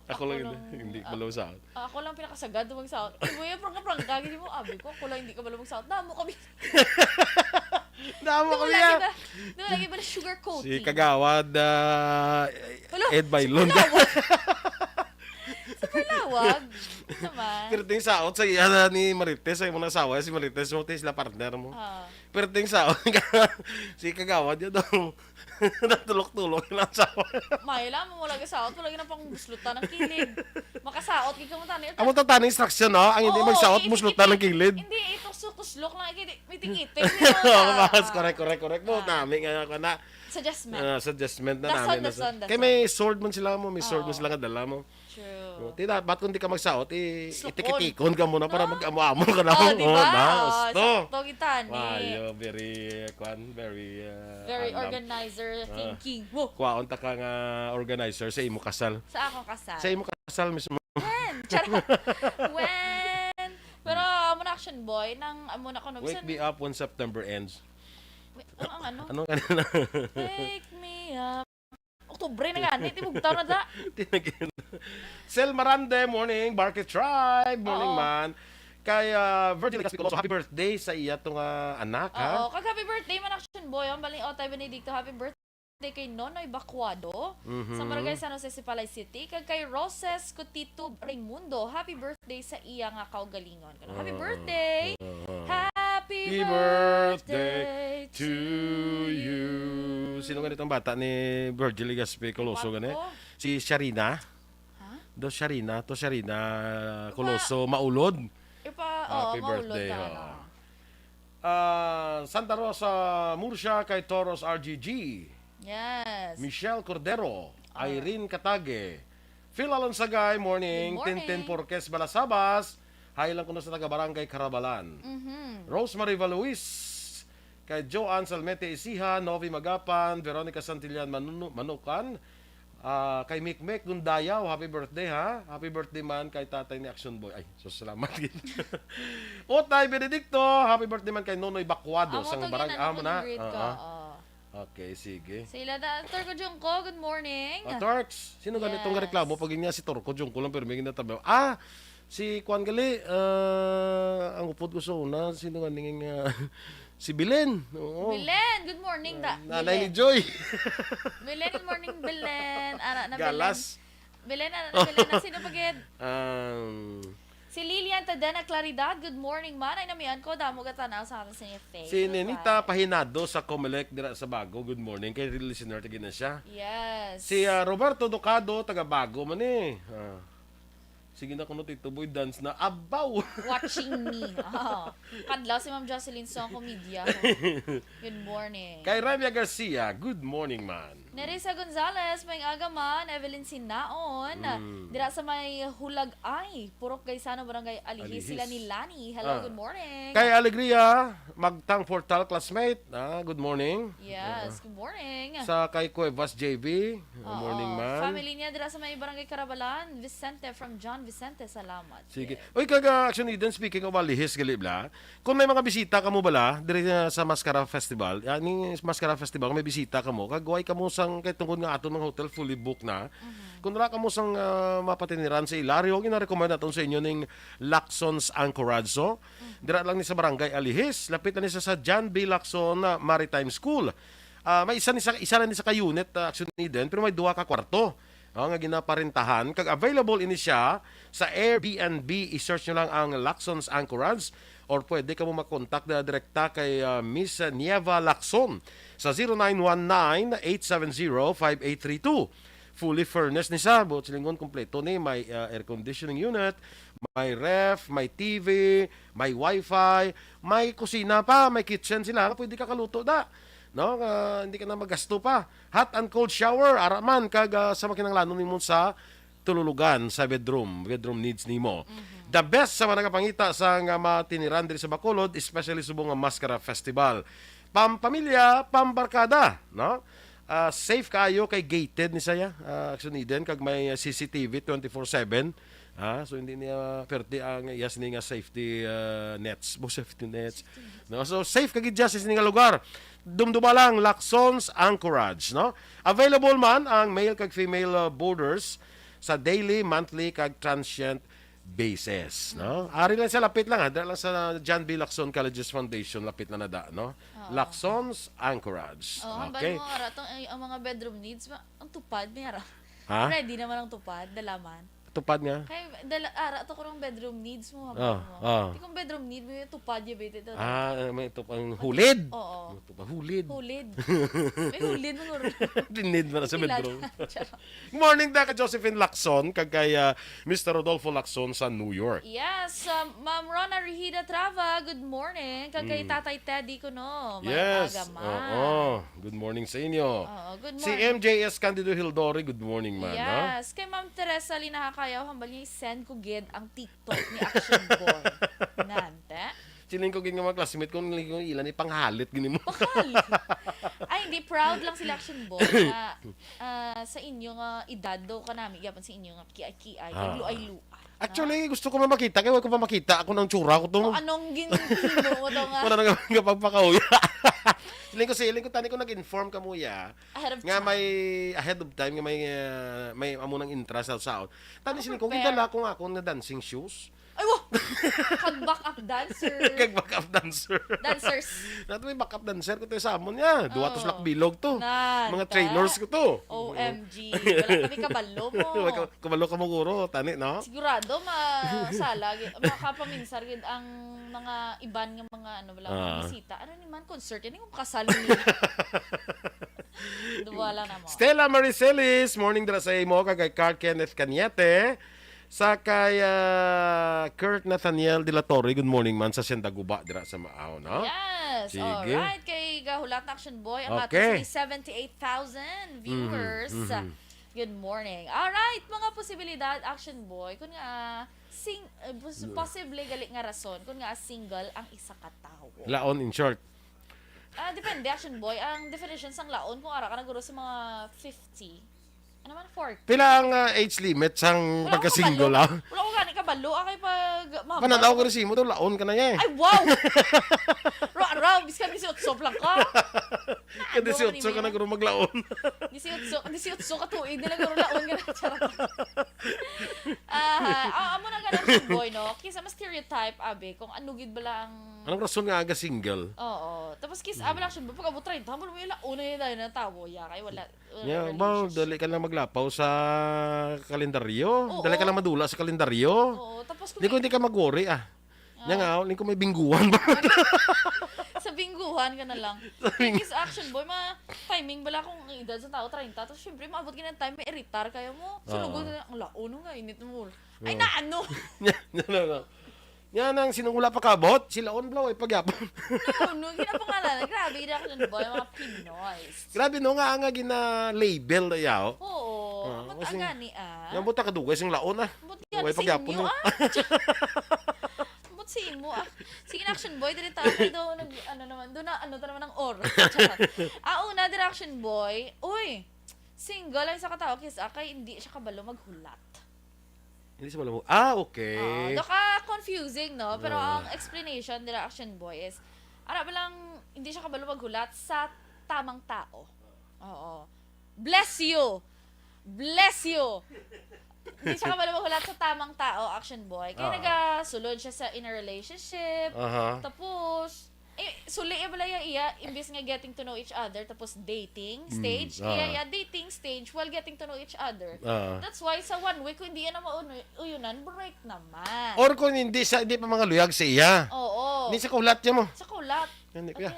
Ako lang hindi ko malo magsaot. Ako lang pinakasagad magsaot. Ibo yung prangka-prangka. Gini mo, abi ko. Ako lang hindi ka malo magsaot. Damo kami. Damo kami yan. Doon lagi ba na sugar coating? Si Kagawad, Ed Bailon. Super lawag. Naman. Pero ting saot sa iya ni Marites, ay mo na asawa, si Marites mo, sila partner mo. Pero ting saot, si Kagawad yun daw, natulok-tulok yung asawa. May lang mo lagi saot, wala na pang buslutan ng kilid. Makasaot, gika mo tanil. Amo tatani instruction, no? Ang hindi magsaot, muslutan ng kilid. Hindi, ito tuslok lang, may tingitin. Correct mo. Nami nga ako na. Suggestment. Na namin. Dason. Kaya may sword man sila mo, may sword man sila nga dala mo. True. Tita, ba't kung di ka magsaot, Slokon. itikitikon ka muna para mag-amo-amo ka na. Diba? Gusto. Sakto kita ni. Wow, Very organizer thinking. Wow. Kwaon ta ka nga organizer sa imo kasal. Sa akong kasal. Sa imo kasal mismo. Charot. When? Pero amo na action boy, nang amo na ko no. Wake me up when September ends. Ano? Ano kanina? Wake me up. Oktubre na gani, tibugtaw na da. Tinagin. Sel Marande, morning. Barket Tribe, morning man. Kay Virgil Gaspi Coloso, happy birthday sa iya tong anak, ha? Oo, kag happy birthday man action boy. Ang baling Otay Benedicto, happy birthday kay Nonoy Bacuado sa Barangay San Jose, Sipalay City. Kag kay Roses Cotito Raimundo, happy birthday sa iya nga kaugalingon. Happy birthday! Happy birthday to you. Sino ganitong bata ni Virgil Gaspi Coloso gani? Si Sharina. Do Sharina, Coloso Maulod. Happy birthday. Santa Rosa Murcia kay Toros RGG. Yes. Michelle Cordero, Irene Katage, Phil Alonsagay, morning. Good morning. Tintin Porques Balasabas, hi lang kuno sa taga-barangay Carabalan. Rosemary Valuis, kay Joanne Salmete Isiha, Novi Magapan, Veronica Santillan Manukan, kay Mikmek Gundayaw, happy birthday ha. Happy birthday man kay tatay ni Action Boy. Ay, so salamat din. Otay Benedicto, happy birthday man kay Nonoy Bacuado sa barangay amo na. Okay, sige. Sila da Torco Jungko, good morning. Torx, sino ganitong reklamo pag niya si Torco Jungko lang pero may ginatabi. Si Kwan Gali, ang upod ko sa una, sino ganing si Bilen. Oo. Bilen, good morning da. Nanay ni Joy. Bilen, good morning Bilen. Ana na Galas. Bilen, ana na Bilen. Sino pagid? Si Lilian Tadena Claridad, good morning man. Ay namian ko, damo ka tanaw sa akin sa inyo face. Si Nenita Pahinado sa Comelec dira sa Bago, good morning. Kay listener tigin na siya. Yes. Si Roberto Ducado, taga Bago man eh. Sige na kuno tituboy dance na abaw. Watching me. Kadlaw si Ma'am Jocelyn Song, komedya. Good morning. Kay Ramya Garcia, good morning man. Nerissa Gonzalez, may agaman, Evelyn Sinaon, dira sa may Hulag Ay, Purok Gaisano, Barangay Alihis, Alihis. sila ni Lani. Hello, good morning. Kay Alegria, Magtang Portal classmate, good morning. Yes, good morning. Sa kay Cuevas JB, good Oo, morning man. family niya dira sa may Barangay Carabalan, Vicente from John Vicente, salamat. Sige. Uy, kaga action Eden, speaking of Alihis, galibla, kung may mga bisita ka mo bala, dire sa Mascara Festival, yani Mascara Festival, kung may bisita ka mo, kagway ka mo sang, kay tungkol nga ato ng hotel, fully booked na. Kung nara ka mo sang mapatiniran sa Ilario, gina-recommend natin sa inyo ng Lacson's Anchorage. Dira lang ni sa Barangay Alihis, lapit na ni sa John B. Lacson Maritime School. May isa na ni sa ka-unit, action Eden, pero may duha ka kwarto. Nga ginaparentahan. Kag available ini siya sa Airbnb. I-search nyo lang ang Lacson's Anchorage or pwede ka mo makontak na direkta kay Miss Nieva Lacson sa 0919-870-5832. Fully furnished ni siya. Buot silingon kompleto ni. May air conditioning unit, may ref, may TV, may wifi, may kusina pa, may kitchen sila. Pwede ka kaluto da. No, hindi ka na magasto pa. Hot and cold shower, araman kag sa makinanglanon nimo sa tululugan sa bedroom needs nimo. The best sa mga nagapangita sa nga matiniran diri sa Bacolod, especially subong nga Mascara Festival. Pampamilya, pambarkada, no? Safe kayo kay gated ni saya. Actually din kag may CCTV 24/7. So hindi niya perte ang yes ni nga safety nets, safety nets. No, so safe kagid just ni nga lugar. Dumduma lang Lacson's Anchorage, no? Available man ang male kag female boarders sa daily, monthly kag transient basis, no? Ari lang sa lapit lang, dala lang sa John B. Lacson Colleges Foundation, lapit na nada, no? Lacson's Anchorage. Okay. Mo, ara, ang mga bedroom needs, ang tupad, may ara. Ha? Ready naman ang tupad, dalaman. Tupad nga. Kaya, ara, ito ko ng bedroom needs mo. Hindi kong bedroom need, may tupad yung bete. May tupang hulid. Oo. Hulid. Hulid. May hulid mo. Dinid mo na sa bedroom. Good morning da ka Josephine Lacson kag kay Mr. Rodolfo Lacson sa New York. Yes, Ma'am Rona Rihida Trava, good morning. Kag kay Tatay Teddy ko no. Yes. Oo. Good morning sa inyo. Good morning. Si MJS Candido Hildori, good morning man. Yes. Kay Ma'am Teresa Linahakayaw, hambal niya send ko gid ang TikTok ni Action Boy. Nante. Siling ko gini mga classmate ko ilan ni panghalit gini mo. Ay, hindi proud lang sila Action Boy na sa inyong edad daw ka namin yapan sa inyong kiay-kiay, luay-luay. Actually, gusto ko makita. Kaya ko pa makita. Ako ng tsura ko to. Anong ginhimo mo daw nga? Wala na nga pagpakauya. Siling ko tani ko nag-inform ka muya. Ahead of nga time. may ahead of time nga may amo ng interest sa out. Tani siling ko gidala ko nga ako na dancing shoes. Ay, wow! Kag-backup dancer. Kag-backup dancer. Dancers. Nato may backup dancer ko to sa amon niya. Duwa to slak bilog to. Mga trainers ko to. OMG. Wala kami kabalo mo. Kabalo ka mo guro, tani, no? Sigurado, masala. Makapaminsan rin ang mga iban ng mga mga bisita. Ano naman, concert. Yan yung kasal niya. Duwa lang na mo. Stella Maricelis, morning dira sa imo kay Carl Kenneth Cañete. Sa kay Kurt Nathaniel de la Torre, good morning man sa Siendaguba dira sa Maaw, no? Yes. Sige. Alright. Kay Gahulat Action Boy, ang Okay. ating 78,000 viewers. Good morning. Alright, mga posibilidad, Action Boy, kung nga posible gali nga rason kung nga single ang isa ka tawo. Laon in short. Depende, Action Boy. Ang definition sang laon kung ara ka naguro sa mga 50. Ano man, 40. Pila ang age limit sang pagka-single, ha? Wala ko gani kabalo. Akay pag... Pananaw ko rin si mo to, laon ka na niya eh. Ay, wow! Biskan 18 lang ka. Kasi 18 ka na guro maglaon. 18 ka tuig nila guro laon ka na. Charot. Amo na ganun boy, no? Kisa mas stereotype, abe, kung anugid bala ang... Anong rason nga aga single? Oo. Tapos amo lang siya, pag abot 30, hamo mo yung laon na yun tayo na tawo. Kaya wala Yeah, dali ka lang maglapaw sa kalendaryo. Dali ka lang madula sa kalendaryo. Oo. Tapos Hindi ka mag-worry, Nya nga, ling ko may bingguan ba? Sa bingguhan ka na lang. Kiss action boy, timing bala kung edad sa tao 30. Tapos syempre, maabot ka ng time, may eritar kayo mo. Sunugod na, ang launo nga, init mo. Ay, naano! Yan ang sinungula pa kabot, sila on blow ay pagyapon. Nauno, ginapangalan. Grabe, action boy, mga Pinoys. Grabe no nga nga gina label na yaw. Oo, ba't kasi- agani Yan buta ka dugay sing laon ah. Ba't yan, Way sa pagyapon inyo no. Ba't sa imo Sige na action boy, dito tayo daw, ano naman ang oras. Una, direction boy, uy, single ang isa katao, kiss kay hindi siya kabalo maghulat. Hindi sa malamog. Ah, okay. Doka confusing, no? Pero ang explanation nila action boy is, ba lang, hindi siya kabalo maghulat sa tamang tao. Oo. Bless you! Bless you! Hindi siya kabalo maghulat sa tamang tao, action boy. Kaya nagasulod siya sa in a relationship. Tapos, suli balaya iya, imbis nga getting to know each other, tapos dating stage. Iya, dating stage while getting to know each other. That's why sa 1 week, kung hindi yan na mauyunan, break naman. Or kung hindi pa mga luyag sa iya. Oo. Hindi sa kulat niya mo. Sa kulat. Hindi Okay, kuya.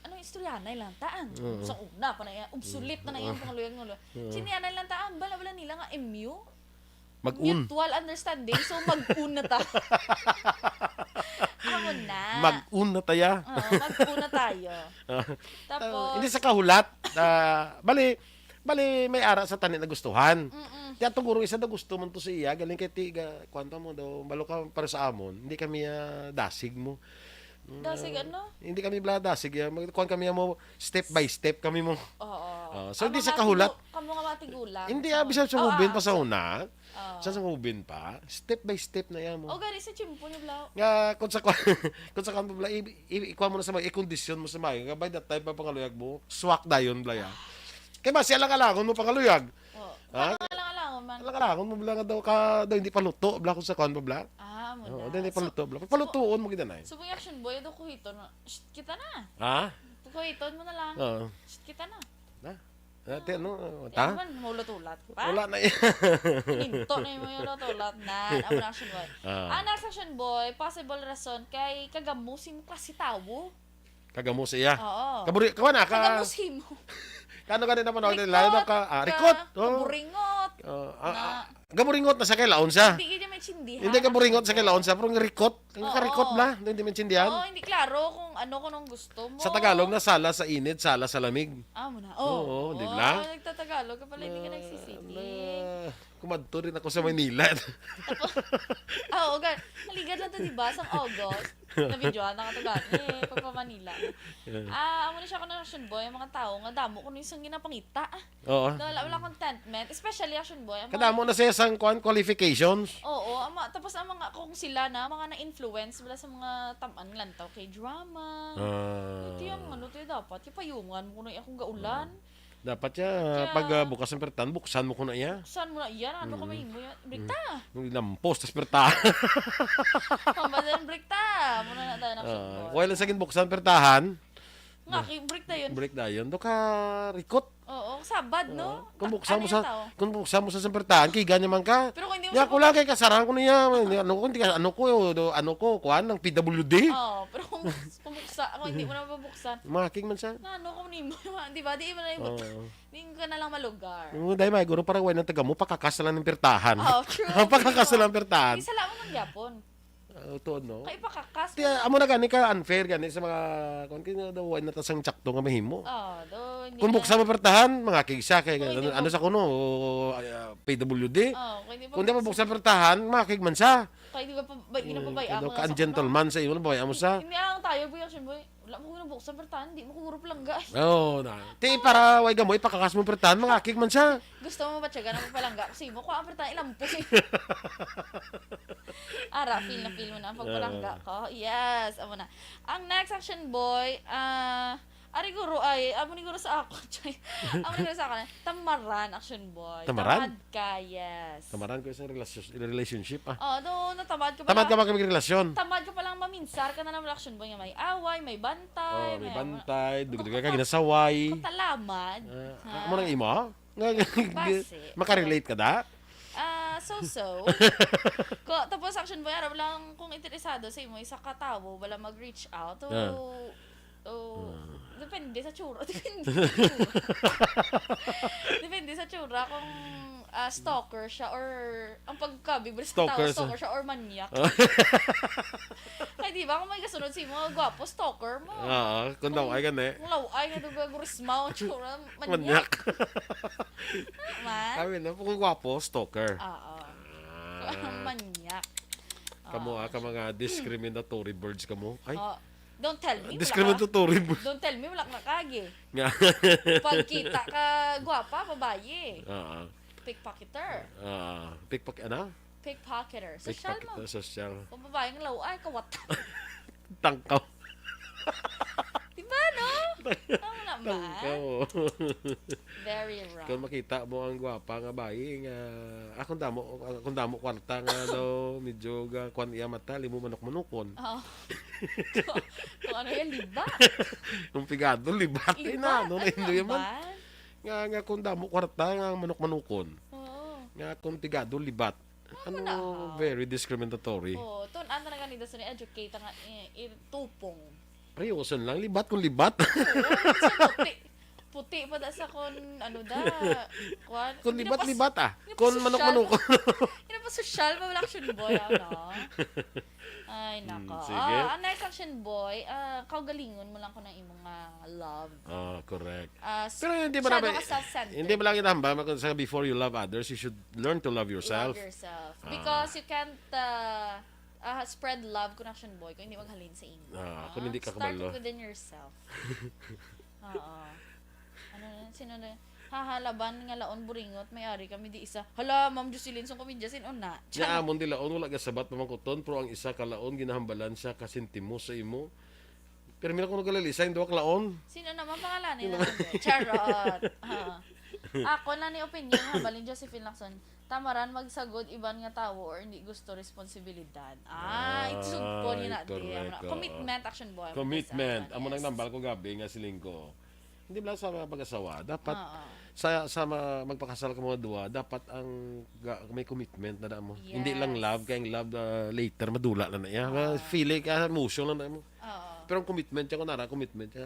anong istoryanay lang taan. Sa una pa na yan, obsolete na yan pangaluyag ng Sinyanay lang taan, bala nila nga MU. Mag-un. Mutual understanding, so mag-un na ta. Amo na. Mag-un na taya. Oo, mag-un na tayo. Tapos, Hindi sa kahulat. Bali may ara sa tanin na gustuhan. Kaya tuguro isa na gusto mo to sa iya, galing kay tiga, kwanta mo daw, balo ka para sa amon, hindi kami dasig mo. dasig ano? Hindi kami bla dasig ya. Kuan kami mo step by step kami mo. Oo. So hindi sa kahulat. Kamo nga matigulang. Hindi bisan sa ubin pa sa una. Sa ubin pa, step by step na yan mo. O gani sa chimpo niyo bla. Nga kung sa kung bla ikuha mo na sa may i-condition mo sa may nga by that time pa pangaluyag mo, swak dayon bla ya. Kay ba siya lang kalagon mo pangaluyag. Lang man. Kalagon mo bla nga daw daw hindi pa luto bla kung sa kon bla. Mo Oo, na. hindi pa luto bla. Palutuon mo gidanay. So, action boy, do kuhiton. Kita na. Ha? Kuhiton mo na lang. Oo. Kita na. Ate ano? Yan man, mulutulat. Wala na yan. Minto na yung mulutulat na. Ang action boy. Next action boy, possible rason kay kagamusin mo kasi tawo. Kagamo siya. Oo. Kawana ka. Kagamusin mo. Kano ganito pa na lalo ka rikot. Kaburingot. Gaburingot na sa kay laon sa. Hindi ka may chindihan. Hindi gaburingot sa kay laon sa, pero rikot. Ang karikot bla, hindi man chindihan. Oo, hindi klaro kung ano nung gusto mo. Sa Tagalog na sala sa init, sala sa lamig. Mo na. Oo, di ba? Nagtatagalog ka pala, hindi ka nagsisilig. Kumadto rin ako sa Manila. Oo, haligad lang to, diba? Sa August, na-videoan na katagan. Pagpa Manila. Amo na siya ko ng action boy, ang mga tao nga damo ko isang ginapangita. Oo. Wala contentment, especially action boy. Kadamo na siya sang qualifications. Oo, tapos ang mga, kung sila na, mga na-influence wala sa mga tamaan lantaw kay drama. Ito yung dapat, yung payungan mo na akong gaulan. Dapat siya, pag bukas ng pertan, buksan mo ko na iya. Saan mo na iyan? Ano ka mahimo yan? Break ta! Lampos, tas perta. Pambadan break ta! Muna na tayo ng action boy. While sa akin buksan pertahan, Break na yun. break na yun, do ka rikot. Oo, sabad, no? Kung buksan mo Ano yung tao? kung buksan mo sa pertahan, kay ganyan man ka. Pero kung hindi mo Ya ko lang kay kasaran ko niya. Ano ko, kuan ng PWD. Oo, pero kung hindi mo na mabuksan, Making man siya. kung hindi mo, di ba? Di mo na yung hindi ka na lang malugar. Dahil may guro parang way ng taga mo, pakakasalan ng pertahan. True. Pakakasalan ng pertahan. Hindi sala mo ng Japon. Tuod, no? Kaya ipakakas mo. Amo na gani ka unfair gani sa mga kung kino daw way na tasang tsakto nga mahimo. Hindi Kung na- buksan mo pertahan, mga kigsa kay hindi ano mo- sa kuno, PWD. Kung Kung di mo buksan pertahan, mga kig man siya. Kaya di ba ginapabay Daw ako. ka gentleman sa iyo, babay mo sa. Hindi ang tayo, boy, action boy. Wala mo kung buksan pertahan, hindi mo kuguro lang guys. Oo, na. Ti para way gamoy pakakas mo pertahan, mga kig man siya. Gusto mo ba tiyaga na magpalangga? Kasi mo, kung ang pertahan, ilampo eh. Feel mo na ang pagpalangga ko. Yes, amo na. Ang next action boy, amo ni guro sa ako, chay. Amo ni guro sa ako, tamaran, action boy. Tamaran? Tamad ka, yes. Tamaran ko isang relationship ah. Natamad ka pa Tamad ka lang. ba kami relasyon? Tamad ka palang maminsar ka na ng action boy nga may away, may bantay, May bantay, dugdugay ka ginasaway. Talamad. Amo nang imo? Base. Makarelate ka da? so-so. Tapos action boy, araw lang kung interesado sa imo, isa ka tawo, wala mag-reach out. Depende sa tsura. Depende sa tsura kung stalker siya or ang pagkabig sa tao, stalker siya or manyak. Ay, di ba? Kung may kasunod si mo, gwapo, stalker mo. Kung daw ay gani. Kung laway nga duga gurisma, tsura, manyak. Manyak. Man? Kami na, kung gwapo, stalker. Oo. Manyak. Kamo ka mga discriminatory birds kamo. Ay, don't tell me. discriminatory birds. Don't tell me, wala ka kage. Nga. Pagkita ka, gwapa, babae. Pickpocketer. Pickpocketer. Social mo. Social. Kung babaeng laway, kawat. Tangkaw. Diba, no? Ang naman. Tangkaw. Very wrong. Kung makita mo ang gwapa nga bayi nga akong damo kwarta nga daw medyo ga kwan iya mata limo manok-manukon. Kung ano yan, libat. Yung pigado libat na no hindi man. Nga. Nga kung damo kwarta nga manok-manukon. Oo. Nga kung pigado libat. Very discriminatory. Tun ano na ganito sa ni-educate nga tupong. Seryoso lang libat kung libat. Puti pa da sa kon ano da. Kung libat-libat Kung manok-manukon. Ina pa social pa wala action boy ano. Ay nako. Sige. Ang next action boy, kaugalingon mo lang ko ng imong love. Correct. Pero hindi mo lang itahamba kung sa before you love others, you should learn to love yourself. Love yourself. Because you can't spread love kung action boy kung hindi maghalin sa inyo. Kung hindi ka kabalo. Start within yourself. Sino na? Hahalaban nga laon buringot, may ari kami di isa. Hala, Ma'am Jocelyn, song kami Jasin una. Nga amon di laon wala gasabat pamangkuton pero ang isa ka laon ginahambalan siya kasintimo sa imo. Pero mila ko nagalisa yung duwa ka laon. Sino naman pangalan nila? Charot. Ako na ni opinion hambalin Josephine Lacson. Tamaran magsagod iban nga tawo or hindi gusto responsibilidad. Itusugpo ni natin. Commitment action boy. Commitment. Amo nang nambal ko gabi nga siling ko. Hindi lang sa pag-asawa, dapat sa magpakasal ka mga duwa, dapat ang may commitment na mo. Hindi lang love, kaya ang love later madula lang na iya. Feeling ka emotion lang na mo. Pero ang commitment ka kunara, commitment ka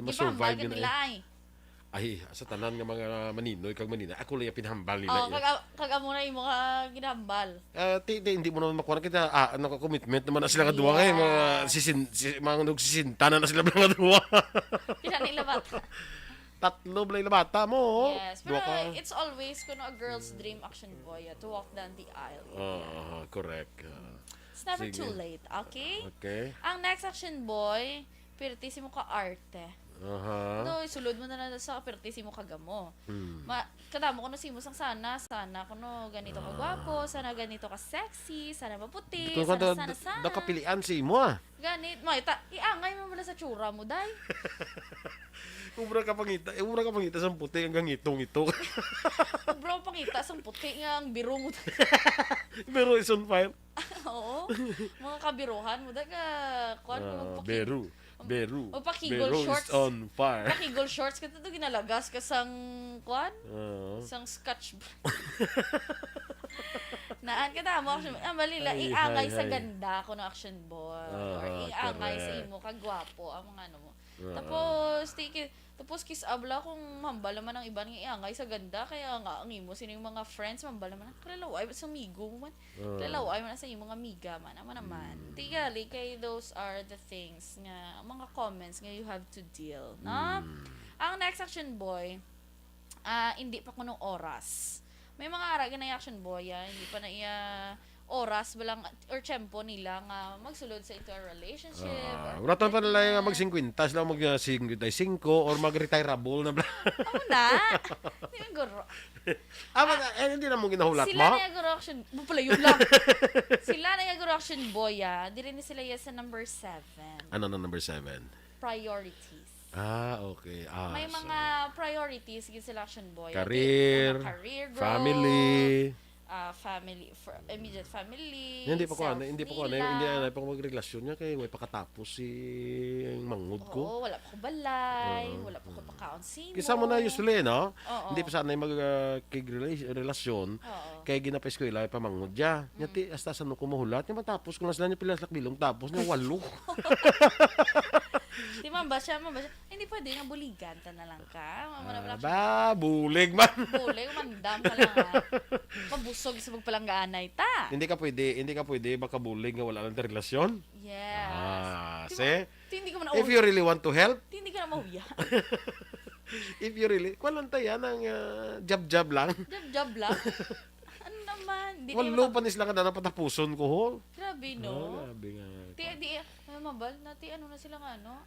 ma-survive yun na. Ay, sa tanan nga mga maninoy kag manina, ako lang yung pinahambal nila. Kag amo na imo ka ginambal. Hindi mo naman makuha kita. Naka-commitment naman na sila kaduwa ngayon. Mga nagsisinta na sila mga kaduwa. Pila nila bata. 3 lang bata mo. Yes, pero it's always kuno a girl's dream action boy to walk down the aisle. Correct. It's never too late, okay? Okay. Ang next action boy, pirtisimo ka arte. No, isulod mo na sa pertisimo kagamo. Kadamo ko no simo sang sana kuno ganito ka gwapo, sana ganito ka sexy, sana maputi, sana. Nakapilian si imo Ganit mo iangay mo mula sa tsura mo dai. Ubra ka pangita sa puti hanggang itong-ito. Bro, pangita sang puti nga ang biro mo. Pero is on fire. Oo. Mga kabiruhan mo daga kuan mo Beru. O pakigol shorts. Is on fire. Pakigol shorts ka to ginalagas ka sang kuan? Sang scotch. Naan ka tamo action. Malila iangay sa ganda ko na action boy. Or iangay sa imo kagwapo ang mga ano mo. Tapos kiss abla kung mambal naman ang iban nga iangay sa ganda kaya nga ang imo sino yung mga friends mambal naman kalalaway sa amigo man kalalaway man sa imo mga amiga man naman tigali kay those are the things nga mga comments nga you have to deal no. Ang next action boy hindi pa kuno oras may mga ara na action boy hindi pa na iya oras balang or tempo nila nga magsulod sa into a relationship. Wala pa nila mag-50 sila mag-55 or mag-retireable na. Amo na. Hindi man guro. Hindi na mo ginahulat mo. Sila na guro action. Bupalayo lang. Sila na guro action boy Dili ni sila sa number 7. Ano na number 7? Priorities. Okay. May mga priorities gid sila action boy. Career, growth, family, family, for immediate family. Hindi pa ko ano, hindi nila. pa ko magrelasyon niya kay may pakatapos si mangod ko. Oo, wala pa ko balay, wala pa ko pakaon sino. Kisa mo na usually, no? Oo. Hindi pa sana mag relasyon kay ginapay ko ilay pa mangod niya. Nyati hasta sa nuko mahulat niya matapos kung sila niya pilas lakbilong tapos niya 8. Di man ba siya? Hindi pwede nga buligan ta na lang ka. Bulig man. Bulig, mandam ka lang. Mabusog sa pagpalanggaanay ta. Hindi ka pwede baka bulig nga wala lang relasyon. Yes. See? Hindi ka man If you really want to help, hindi ka na mahuya. if you really, walang tayo ng jab-jab lang. Jab lang. Ano naman? Di Walo panis lang ka na patapuson ko, ho. Grabe, no? Grabe nga. Mabal, ano na sila nga, no?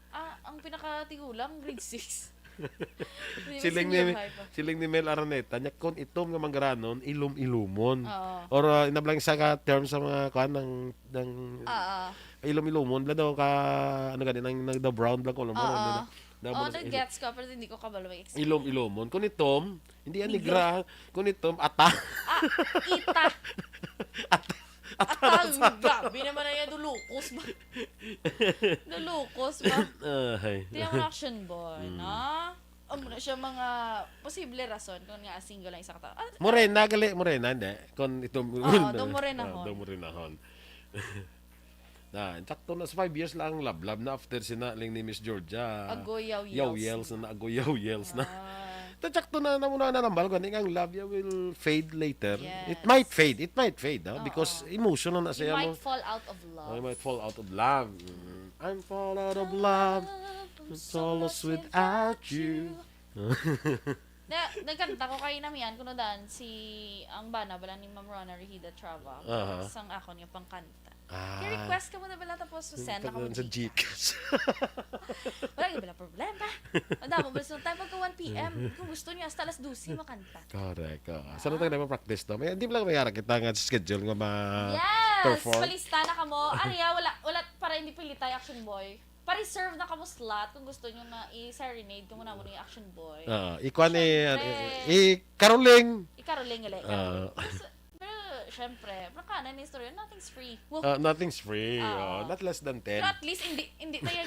Ang pinakatigulang, grade 6. Siling ni Mel Araneta, nya kon itom nga manggaranon, ilum-ilumon. Oo. Or inablang sa ka term sa mga kuan ng ilum-ilumon, daw ka ano gani nang the brown black ko Oo. Nag-gets ka, pero hindi ko kabalo mag-explain. Ilum-ilumon. Kun itom, hindi yan nigra. Kun itom, ata. Ita. Atang, gabi naman na yan, dulukos ba? Dulukos ba? Di ang action boy, no? Muna siya mga posible rason kung nga single lang isa katao. Morena, hindi. Kun itom. Do morenahon. Do morenahon. Sakto na sa 5 years lang love na after sinaling ni Miss Georgia. Yaw-yels na. Sakto na muna na nambal ko ang love ya will fade later. Yes. It might fade, because emotion na siya mo. You might fall out of love. I might fall out of love. I'm fall out of love. It's all lost without you. Nagkanta ko kay Namian kuno dan ang bana bala ni Ma'am Rona Regida Trava. Sang ako niya pangkanta. I-request ka mo na bala tapos send ako sa Gcash. Wala yung bala problema. Ang damo bala sa time pagka 1 p.m. Kung gusto niya hasta alas 12 makanta. Correct. Saan tayo na practice to? Hindi lang mayara kita nga schedule nga ma-perform. Yes! Palista na ka mo. Ariya, wala para hindi pilitay action boy. Pa-reserve na ka mo slot kung gusto nyo na i-serenade kung muna mo yung action boy. Ikuan Caroling. Caroling ulit. Pero, syempre, kanan ni story, nothing's free. Nothing's free. Not less than 10. Pero at least, hindi tayo,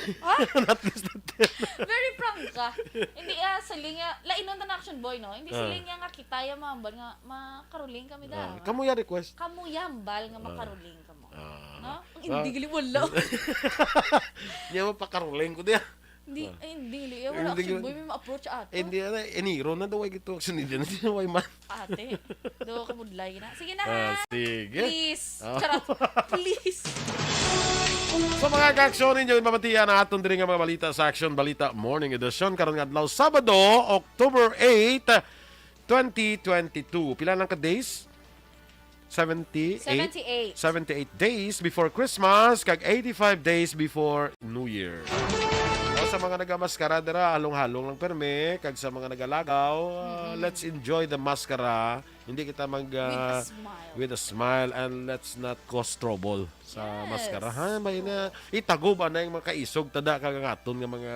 Not less than 10. Very proud ka. Hindi, saling lainon na action boy, no? Hindi saling nga kita, mambal nga, makaruling kami daw. Kamu ya request? Kamu yambal nga makaruling ka mo. No? Hindi gali wala. Hindi mo pa karuling ko diya. Hindi gali. Wala action boy, may ma-approach ato. Hindi eniro na daw ay gito action niya. Hindi na way man. Ate, daw ka mudlay na. Sige na. Sige. Please. Charot. Please. So mga ka-aksyon ninyo, mamatiya na aton din nga mga balita sa Action Balita Morning Edition. Karon nga adlaw Sabado, October 8, 2022. Pila lang ka days? 78 days before Christmas, kag 85 days before New Year. Sa mga nagamaskara dira, halong-halong lang perme, kag sa mga nagalagaw, let's enjoy the maskara. Hindi kita with a smile and let's not cause trouble sa maskara. May na itagob na yung mga kaisog tada kag aton nga mga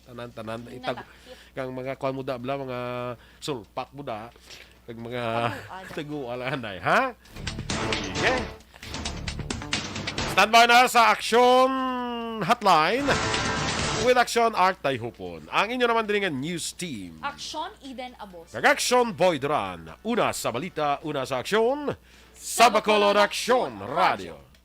tanan-tanan kang mga kuan muda bla mga sulpak muda kag mga tagualanay, ha? Sige. Standby na sa Action Hotline with Action Art Tayhupon. Ang inyo naman din nga news team. Action Eden Abos. Kag-Action Boy Duran. Una sa balita, una sa aksyon. Sa Bacolod Action Radio.